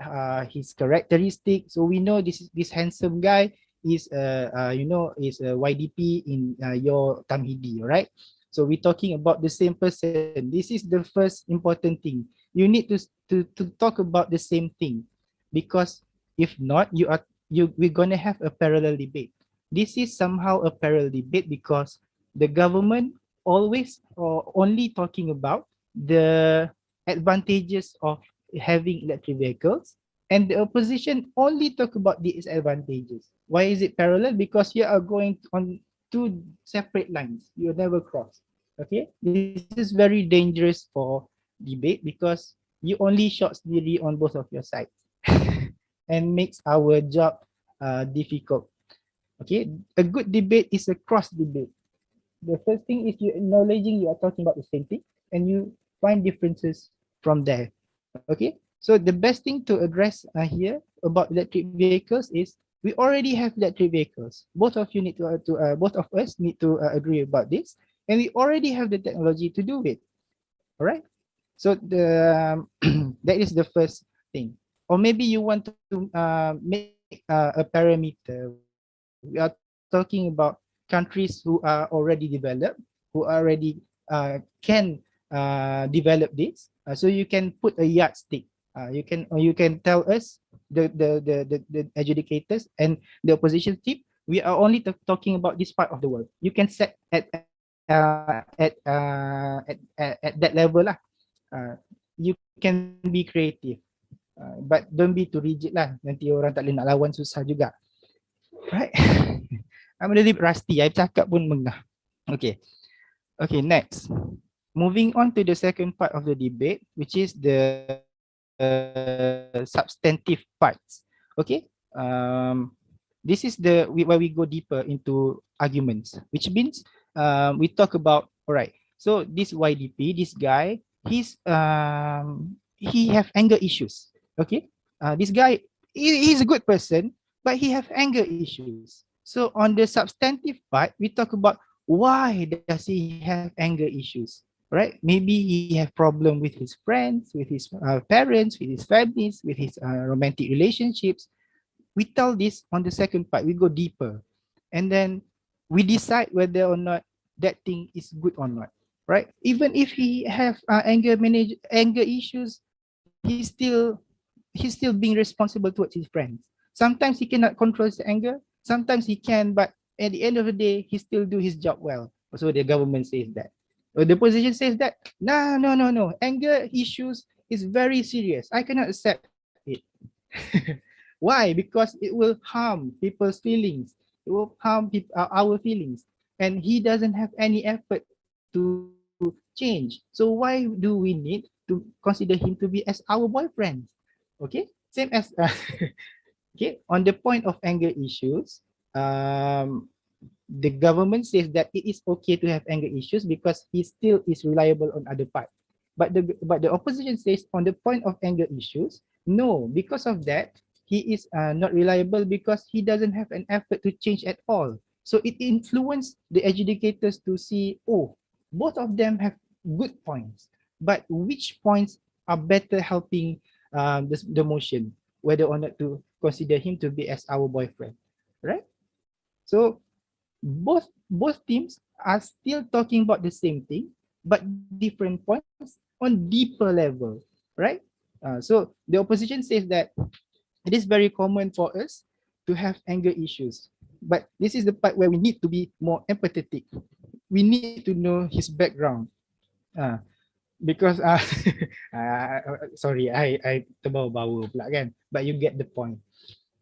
his characteristic. So we know this handsome guy is is a YDP in your Tamhidi, right? So we're talking about the same person. This is the first important thing. You need to talk about the same thing, because if not, we're gonna have a parallel debate. This is somehow a parallel debate because the government always or only talking about the advantages of having electric vehicles, and the opposition only talk about the disadvantages. Why is it parallel? Because you are going on two separate lines. You never cross. Okay, this is very dangerous for debate because you only shot sendiri on both of your sides and makes our job difficult. Okay, a good debate is a cross debate. The first thing is you acknowledging you are talking about the same thing and you find differences from there. Okay, so the best thing to address here about electric vehicles is we already have electric vehicles. Both of you need both of us need to agree about this, and we already have the technology to do it. All right. So the that is the first thing. Or maybe you want to make a parameter. We are talking about countries who are already developed, who already can develop this. So you can put a yardstick. You can tell us the adjudicators and the opposition team. We are only talking about this part of the world. You can set at that level lah. You can be creative, but don't be too rigid lah. Nanti orang tak boleh nak lawan susah juga. Right? I'm a little bit rusty. I cakap pun mengah. Okay. Okay, next. moving on to the second part of the debate, which is the substantive parts. Okay, this is where we go deeper into arguments, which means we talk about, all right, so this YDP, this guy, he have anger issues. Okay, this guy, he's a good person, but he have anger issues. So on the substantive part, we talk about why does he have anger issues, right? Maybe he have problem with his friends, with his parents, with his families, with his romantic relationships. We tell this on the second part. We go deeper, and then we decide whether or not that thing is good or not, right? Even if he have anger issues, he's still being responsible towards his friends. Sometimes he cannot control his anger, sometimes he can, but at the end of the day, he still do his job well. So the government says that. Or the opposition says that, no. Anger issues is very serious. I cannot accept it. Why? Because it will harm people's feelings. It will harm our feelings. And he doesn't have any effort to change. So why do we need to consider him to be as our boyfriend? Okay, same as okay, on the point of anger issues, the government says that it is okay to have anger issues because he still is reliable on other part. But the opposition says on the point of anger issues, no, because of that he is not reliable because he doesn't have an effort to change at all. So it influenced the adjudicators to see, oh, both of them have good points, but which points are better helping the motion, whether or not to consider him to be as our boyfriend, right? So both teams are still talking about the same thing, but different points on deeper level, right? So the opposition says that it is very common for us to have anger issues, but this is the part where we need to be more empathetic. We need to know his background. Uh, because sorry, I terbawa-bawa pula kan, but you get the point.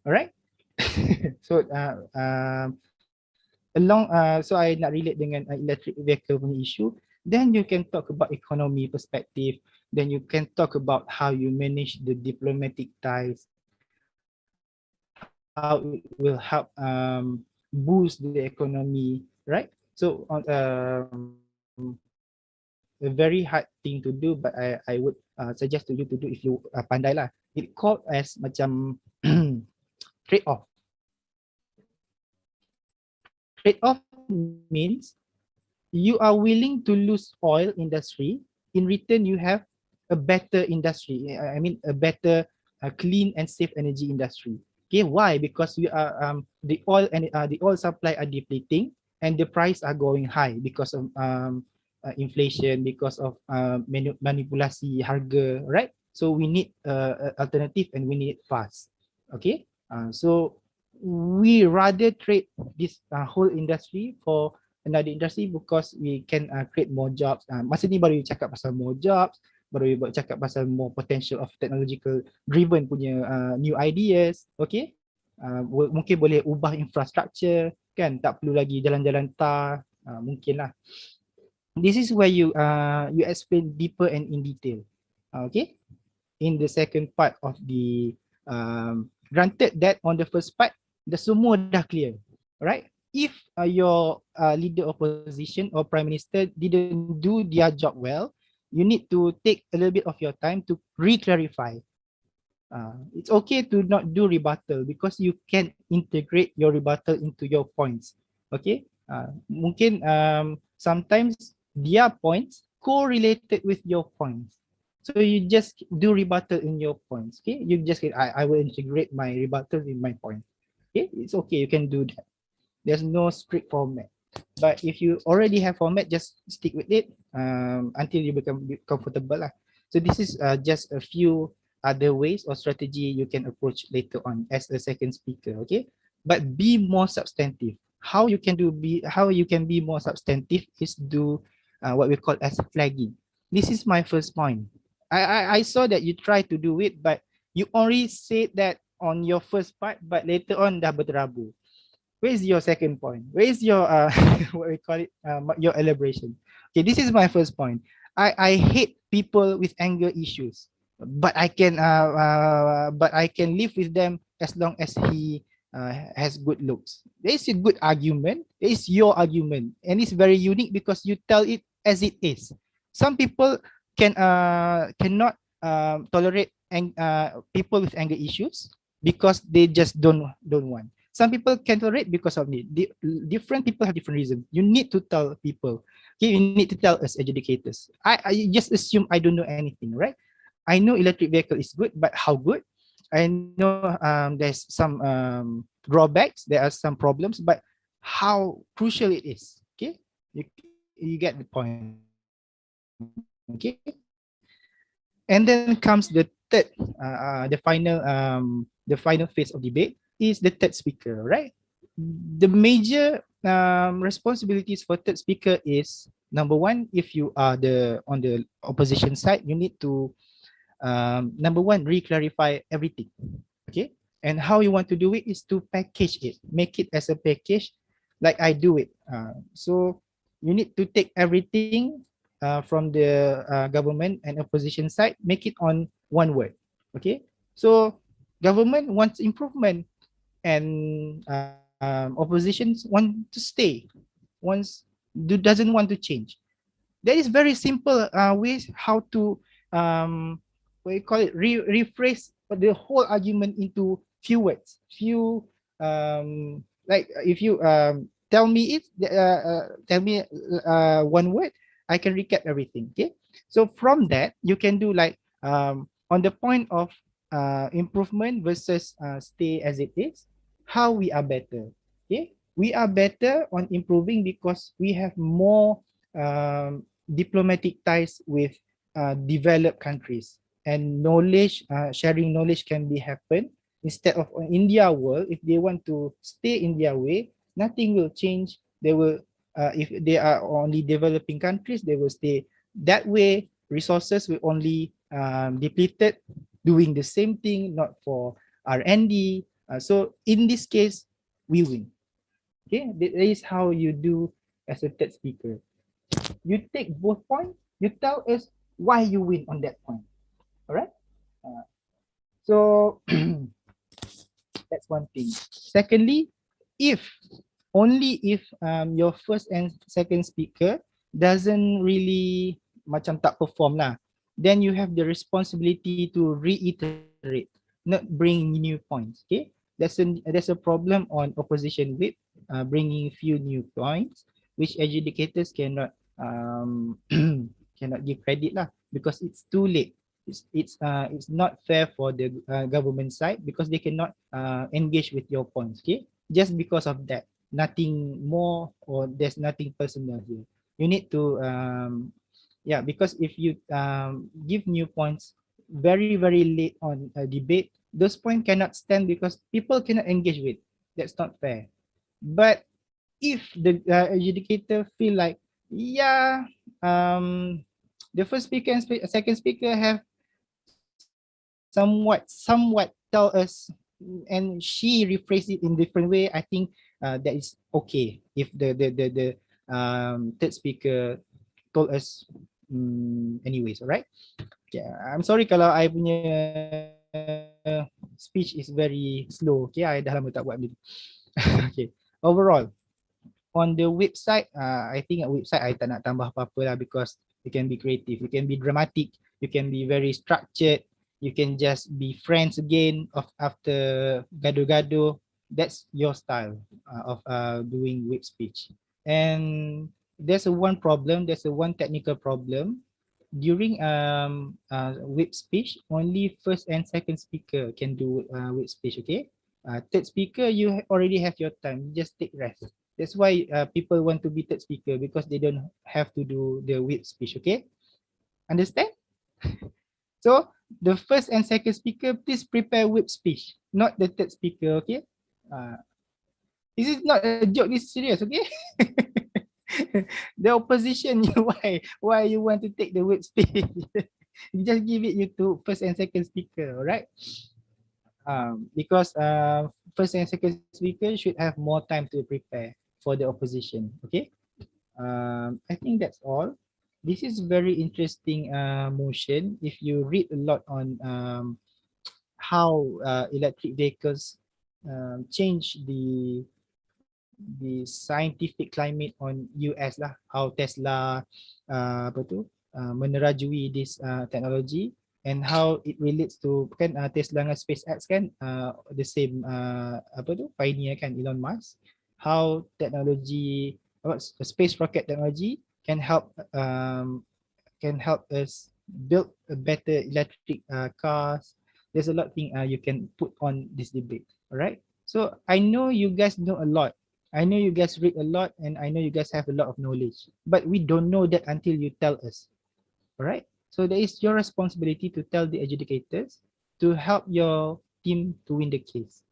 All right. So so I nak relate dengan electric vehicle punya issue. Then you can talk about economy perspective. Then you can talk about how you manage the diplomatic ties, how it will help boost the economy, right? So a very hard thing to do, but I would suggest to you to do if you pandai lah. It called as macam trade-off. Trade-off means you are willing to lose oil industry, in return you have a better industry. I mean a better clean and safe energy industry. Okay, why? Because we are the oil supply are depleting and the price are going high because of inflation, because of manipulasi harga, right? So we need alternative and we need it fast. Okay, so we rather trade this whole industry for another industry because we can create more jobs. Masa ni baru cakap pasal more jobs, baru cakap pasal more potential of technological driven punya new ideas. Okay, mungkin boleh ubah infrastructure kan, tak perlu lagi jalan-jalan tar, mungkin lah. This is where you explain deeper and in detail. Okay, in the second part of the granted that on the first part the semua dah clear, right? If your leader opposition or prime minister didn't do their job well, you need to take a little bit of your time to re-clarify. It's okay to not do rebuttal because you can integrate your rebuttal into your points. Okay, mungkin sometimes their points correlated with your points. So you just do rebuttal in your points. Okay, you just I will integrate my rebuttal in my point. Okay, it's okay, you can do that. There's no strict format. But if you already have format, just stick with it until you become comfortable lah. So this is just a few other ways or strategy you can approach later on as a second speaker. Okay, but be more substantive. How you can be more substantive is do what we call as flagging. This is my first point. I saw that you try to do it, but you only said that on your first part, but later on dah berterabur. Where is your second point? Where is your what we call it, your elaboration? Okay, this is my first point. I hate people with anger issues, but I can live with them as long as he has good looks. There is a good argument. It is your argument, and it's very unique because you tell it as it is. Some people cannot tolerate people with anger issues because they just don't want. Some people can tolerate because of need. Different people have different reasons. You need to tell people. Okay, you need to tell us educators. I just assume I don't know anything, right? I know electric vehicle is good, but how good? I know there's some drawbacks, there are some problems, but how crucial it is. Okay, you get the point. Okay, and then comes the third, the final phase of debate is the third speaker, right? The major responsibilities for third speaker is number one, if you are on the opposition side, you need to number one, re-clarify everything. Okay, and how you want to do it is to package it, make it as a package, like I do it. So you need to take everything from the government and opposition side, make it on one word. Okay, so government wants improvement, and oppositions want to stay, doesn't want to change. There is very simple ways how to what you call it, rephrase the whole argument into few words, few like if you tell me one word, I can recap everything. Okay, so from that you can do like on the point of improvement versus stay as it is, how we are better. Okay, we are better on improving because we have more diplomatic ties with developed countries, and knowledge sharing knowledge can be happen instead of India world. If they want to stay in their way, nothing will change. They will if they are only developing countries, they will stay that way. Resources will only depleted, doing the same thing, not for R&D. So in this case, we win. Okay, that is how you do as a third speaker. You take both points, you tell us why you win on that point. All right. So that's one thing. Secondly, if only if your first and second speaker doesn't really macam tak perform lah, then you have the responsibility to reiterate, not bring new points. Okay, there's a problem on opposition whip, bringing few new points which educators cannot cannot give credit lah, because it's too late. It's not fair for the government side because they cannot engage with your points. Okay, just because of that, nothing more, or there's nothing personal here. You need to yeah, because if you give new points very late on a debate, those points cannot stand because people cannot engage with. That's not fair. But if the educator feel like, yeah, the first speaker and second speaker have somewhat tell us, and she rephrased it in different way, I think that is okay if the third speaker told us anyways. All right. Okay, I'm sorry kalau I punya speech is very slow. Okay, I dah lama tak buat macam tu. Okay, overall on the website, I think a website I tak nak tambah apa-apa lah, because you can be creative, you can be dramatic, you can be very structured, you can just be friends again after gaduh-gaduh. That's your style of doing web speech. And there's a one problem, there's a one technical problem. During web speech, only first and second speaker can do web speech. Okay, third speaker, you already have your time, just take rest. That's why people want to be third speaker, because they don't have to do the web speech. Okay, understand? So the first and second speaker, please prepare web speech, not the third speaker. Okay, this is not a joke, this is serious. Okay. The opposition, why you want to take the web speech? You just give it you to first and second speaker. All right. Because first and second speaker should have more time to prepare for the opposition. Okay. I think that's all. this is very interesting motion. If you read a lot on how electric vehicles change the scientific climate on US lah, how Tesla menerajui this technology and how it relates to kan Tesla dengan SpaceX kan the same pioneer kan Elon Musk, how technology space rocket technology can help us build a better electric cars. There's a lot of things you can put on this debate. All right. So I know you guys know a lot. I know you guys read a lot and I know you guys have a lot of knowledge, but we don't know that until you tell us. All right. So there is your responsibility to tell the adjudicators to help your team to win the case.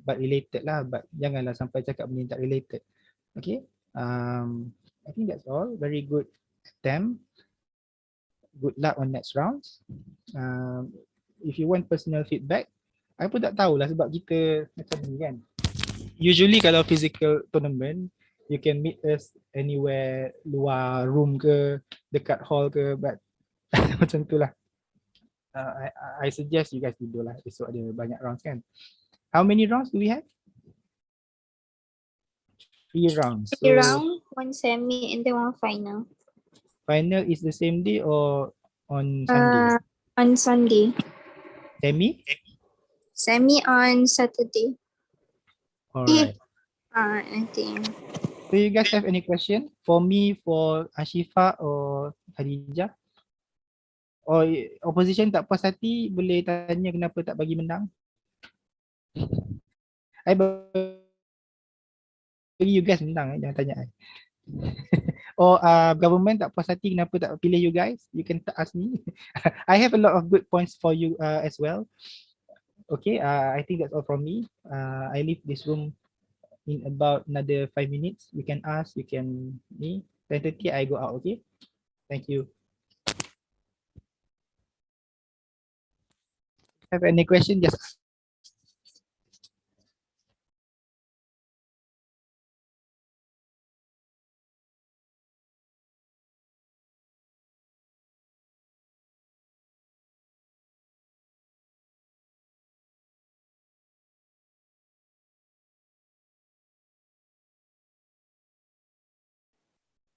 But related lah, but janganlah sampai cakap benda tak related. Okay. I think that's all. Very good attempt. Good luck on next rounds. If you want personal feedback, I pun tak tahulah sebab kita macam ni kan. Usually kalau physical tournament, you can meet us anywhere, luar room ke, dekat hall ke, but macam tu lah. I suggest you guys tidur lah, esok ada banyak rounds kan. How many rounds do we have? 3 rounds. So, 3 round, 1 semi and then 1 final. Final is the same day or on Sunday? On Sunday. Semi? Semi on Saturday. Alright. Nanti. Do you guys have any question for me, for Ashifa or Khadijah? Or opposition tak puas hati, boleh tanya kenapa tak bagi menang? I bagi you guys menang, jangan tanya I. Or government tak puas hati kenapa tak pilih you guys? You can ask me. I have a lot of good points for you as well. Okay, I think that's all from me. I leave this room in about another 5 minutes. You can ask, you can me. 10:30 I go out, okay? Thank you. Have any question? Yes.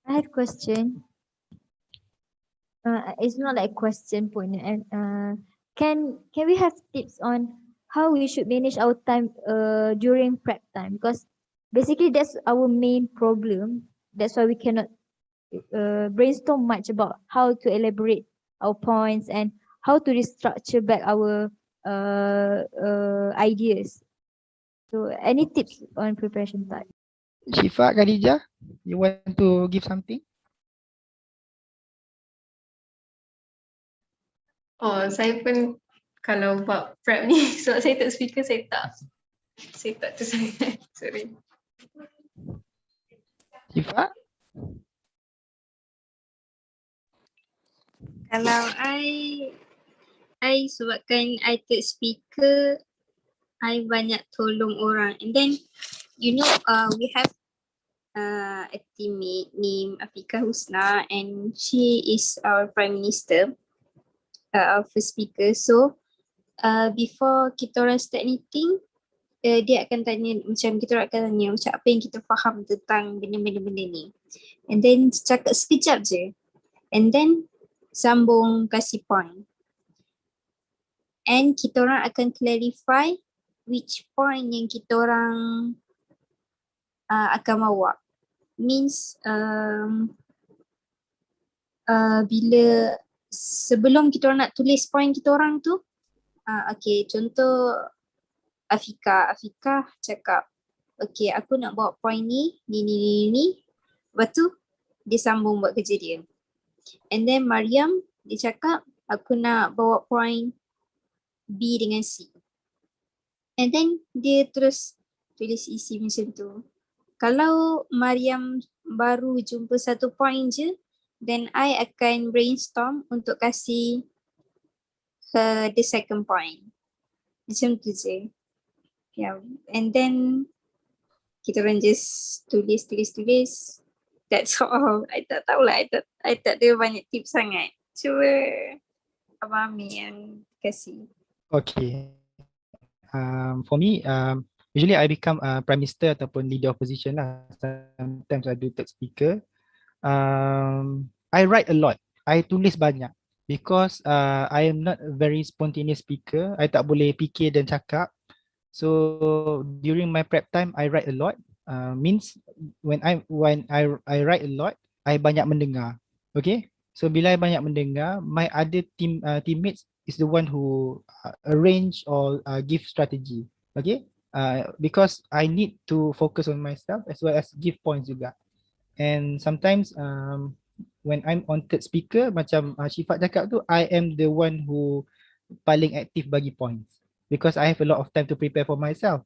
I have question. It's not like question point. And can we have tips on how we should manage our time during prep time? Because basically that's our main problem. That's why we cannot brainstorm much about how to elaborate our points and how to restructure back our ideas. So any tips on preparation time? Shifa, Khadijah, you want to give something? Oh, saya pun kalau buat prep ni, sebab saya tak speaker, saya tak tersangat. Sorry. Shifa? Kalau I sebabkan I third speaker, I banyak tolong orang. And then, you know, we have a teammate named Afika Husna and she is our Prime Minister, our first speaker. So, before kita orang start anything, dia akan tanya, macam kita orang akan tanya macam apa yang kita faham tentang benda-benda ni. And then cakap sekejap je. And then sambung kasih point. And kita orang akan clarify which point yang kita orang akan bawa. Means bila sebelum kita orang nak tulis point kita orang tu, okay, contoh Afika cakap, okay, aku nak bawa point ni. Lepas tu dia sambung buat kerja dia. And then Mariam, dia cakap, aku nak bawa point B dengan C. And then dia terus tulis isi macam tu. Kalau Mariam baru jumpa satu point je, then I akan brainstorm untuk kasih the second point. Macam tu je. Yeah. And then kita orang just tulis. That's all. I tak tahulah. I tak ada banyak tips sangat. Cuba Abang Ami yang kasih. Okay. For me, usually I become prime minister ataupun leader opposition lah. Sometimes I do third speaker. I write a lot. I tulis banyak because I am not a very spontaneous speaker. I tak boleh fikir dan cakap. So during my prep time, I write a lot. Means when I write a lot, I banyak mendengar. Okay. So bila I banyak mendengar, my other teammates is the one who arrange or give strategy. Okay. Because I need to focus on myself as well as give points juga. And sometimes when I'm on third speaker, macam Syifat cakap tu, I am the one who paling aktif bagi points because I have a lot of time to prepare for myself.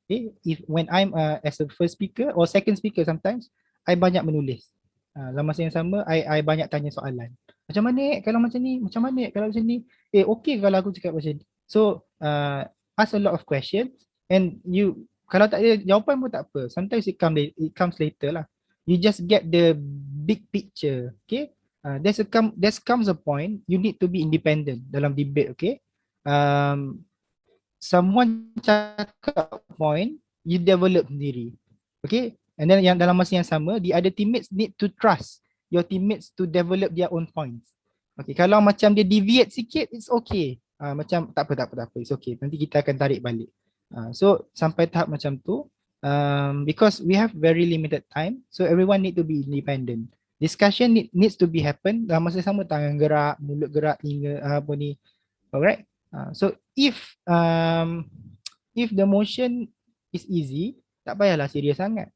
Okay, when I'm as a first speaker or second speaker, sometimes I banyak menulis. Dalam masa yang sama, I banyak tanya soalan. Macam mana kalau macam ni? Macam mana kalau macam ni? Okay kalau aku cakap macam ni. So ask a lot of questions and you kalau tak ada jawapan pun tak apa. Sometimes it comes later lah. You just get the big picture. Okay. There comes a point you need to be independent dalam debate. Okay. Someone cakap point, you develop sendiri. Okay. And then yang dalam masa yang sama, the other teammates need to trust your teammates to develop their own points. Okay. Kalau macam dia deviate sikit, it's okay. Macam tak apa. It's okay. Nanti kita akan tarik balik. So sampai tahap macam tu, because we have very limited time, so everyone need to be independent. Discussion needs to be happen dalam masa sama, tangan gerak, mulut gerak, telinga apa ni. Alright. So if the motion is easy, tak payahlah serius sangat.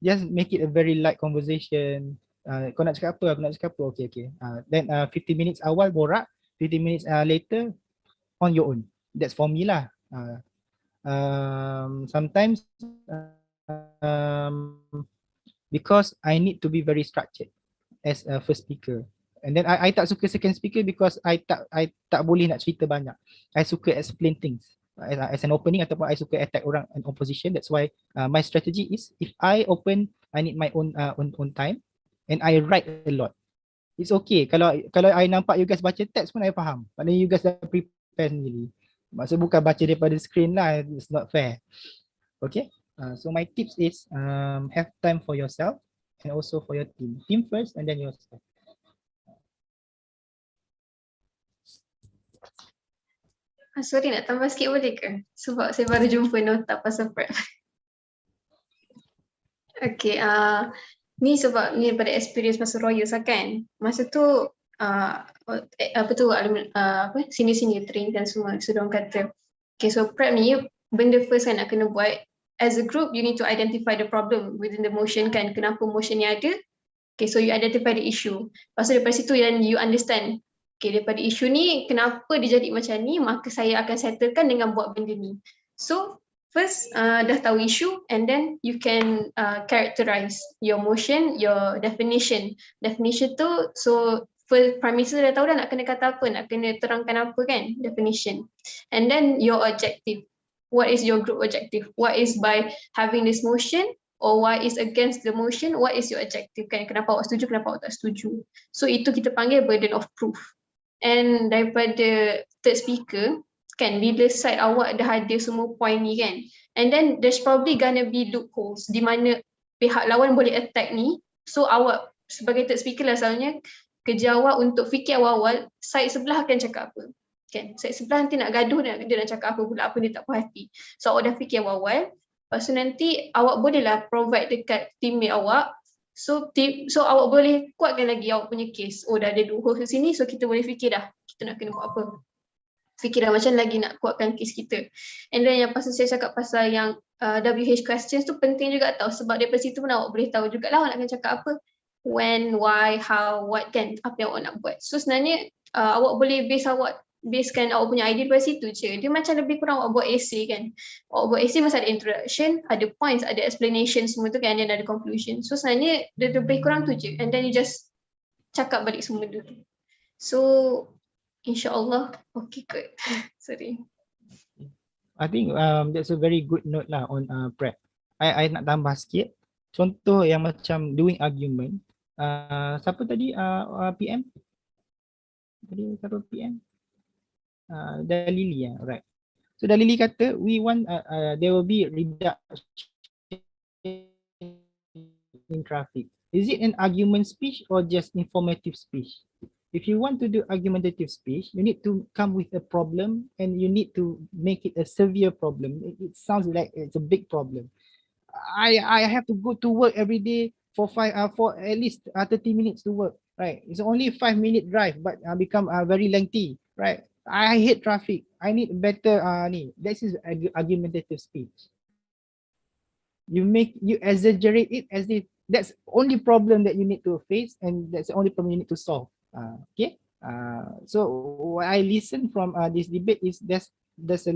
Just make it a very light conversation. Kau nak cakap apa? Aku nak cakap apa? Okay. Then 50 minutes awal borak, 50 minutes later on your own. That's for me lah. Sometimes because I need to be very structured as a first speaker. And then I tak suka second speaker because I tak boleh nak cerita banyak. I suka explain things as an opening ataupun I suka attack orang in opposition. That's why my strategy is if I open, I need my own time and I write a lot. It's okay kalau I nampak you guys baca teks pun I faham. Maknanya you guys dah prepare sendiri. Maksud bukan baca daripada screen lah, it's not fair. Okay. So my tips is have time for yourself and also for your team. Team first and then yourself. Sorry, nak tambah sikit boleh ke? Sebab saya baru jumpa nota pasal prep. Okay, ni sebab ni daripada experience masa Royals lah kan. Masa tu senior train dan semua. So diorang kata, okay, so prep ni benda first kan nak kena buat. As a group, you need to identify the problem within the motion kan. Kenapa motion ni ada? Okay, so you identify the issue. Lepas tu daripada situ then you understand. Okay, daripada isu ni, kenapa dia jadi macam ni, maka saya akan settlekan dengan buat benda ni. So, first, dah tahu isu and then you can characterize your motion, your definition. Definition tu, so first prime minister dah tahu dah nak kena kata apa, nak kena terangkan apa kan, definition. And then your objective. What is your group objective? What is by having this motion or why is against the motion? What is your objective kan? Kenapa awak setuju, kenapa awak tak setuju? So, itu kita panggil burden of proof. And daripada third speaker, kan, bila side awak dah ada semua point ni kan, and then there's probably gonna be loopholes di mana pihak lawan boleh attack ni. So awak sebagai third speaker lah selalunya, kerja awak untuk fikir awal-awal, side sebelah akan cakap apa. Kan, side sebelah nanti nak gaduh, dia nak cakap apa pula, apa dia tak puas hati. So awak dah fikir awal-awal, lepas tu nanti awak bolehlah provide dekat teammate awak. So awak boleh kuatkan lagi awak punya case. Oh, dah ada dua ke sini, so kita boleh fikir dah kita nak kena buat apa. Fikir dah macam lagi nak kuatkan case kita. And then yang pasal saya cakap pasal yang WH questions tu penting juga tau, sebab daripada situ pun awak boleh tahu jugalah awak nak kena cakap apa. When, why, how, what kan, apa yang awak nak buat. So sebenarnya awak boleh basekan awak punya idea dari situ je. Dia macam lebih kurang awak buat essay kan. Awak buat essay masa ada introduction, ada points, ada explanation semua tu kan, dan ada conclusion. So sebenarnya dia lebih kurang tu je. And then you just cakap balik semua benda tu. So insyaAllah okay good. Sorry. I think that's a very good note lah on prep. I nak tambah sikit. contoh yang macam doing argument. Siapa tadi PM? Tadi siapa PM? Dalili right. So Dalili kata we want there will be reduction in traffic. Is it an argument speech or just informative speech? If you want to do argumentative speech, you need to come with a problem and you need to make it a severe problem. It sounds like it's a big problem. I have to go to work every day for at least 30 minutes to work, right? It's only 5-minute drive, but become very lengthy, right? I hate traffic. I need better This is argumentative speech. You exaggerate it as if that's only problem that you need to face and that's the only problem you need to solve. Okay. So what I listen from this debate is there's a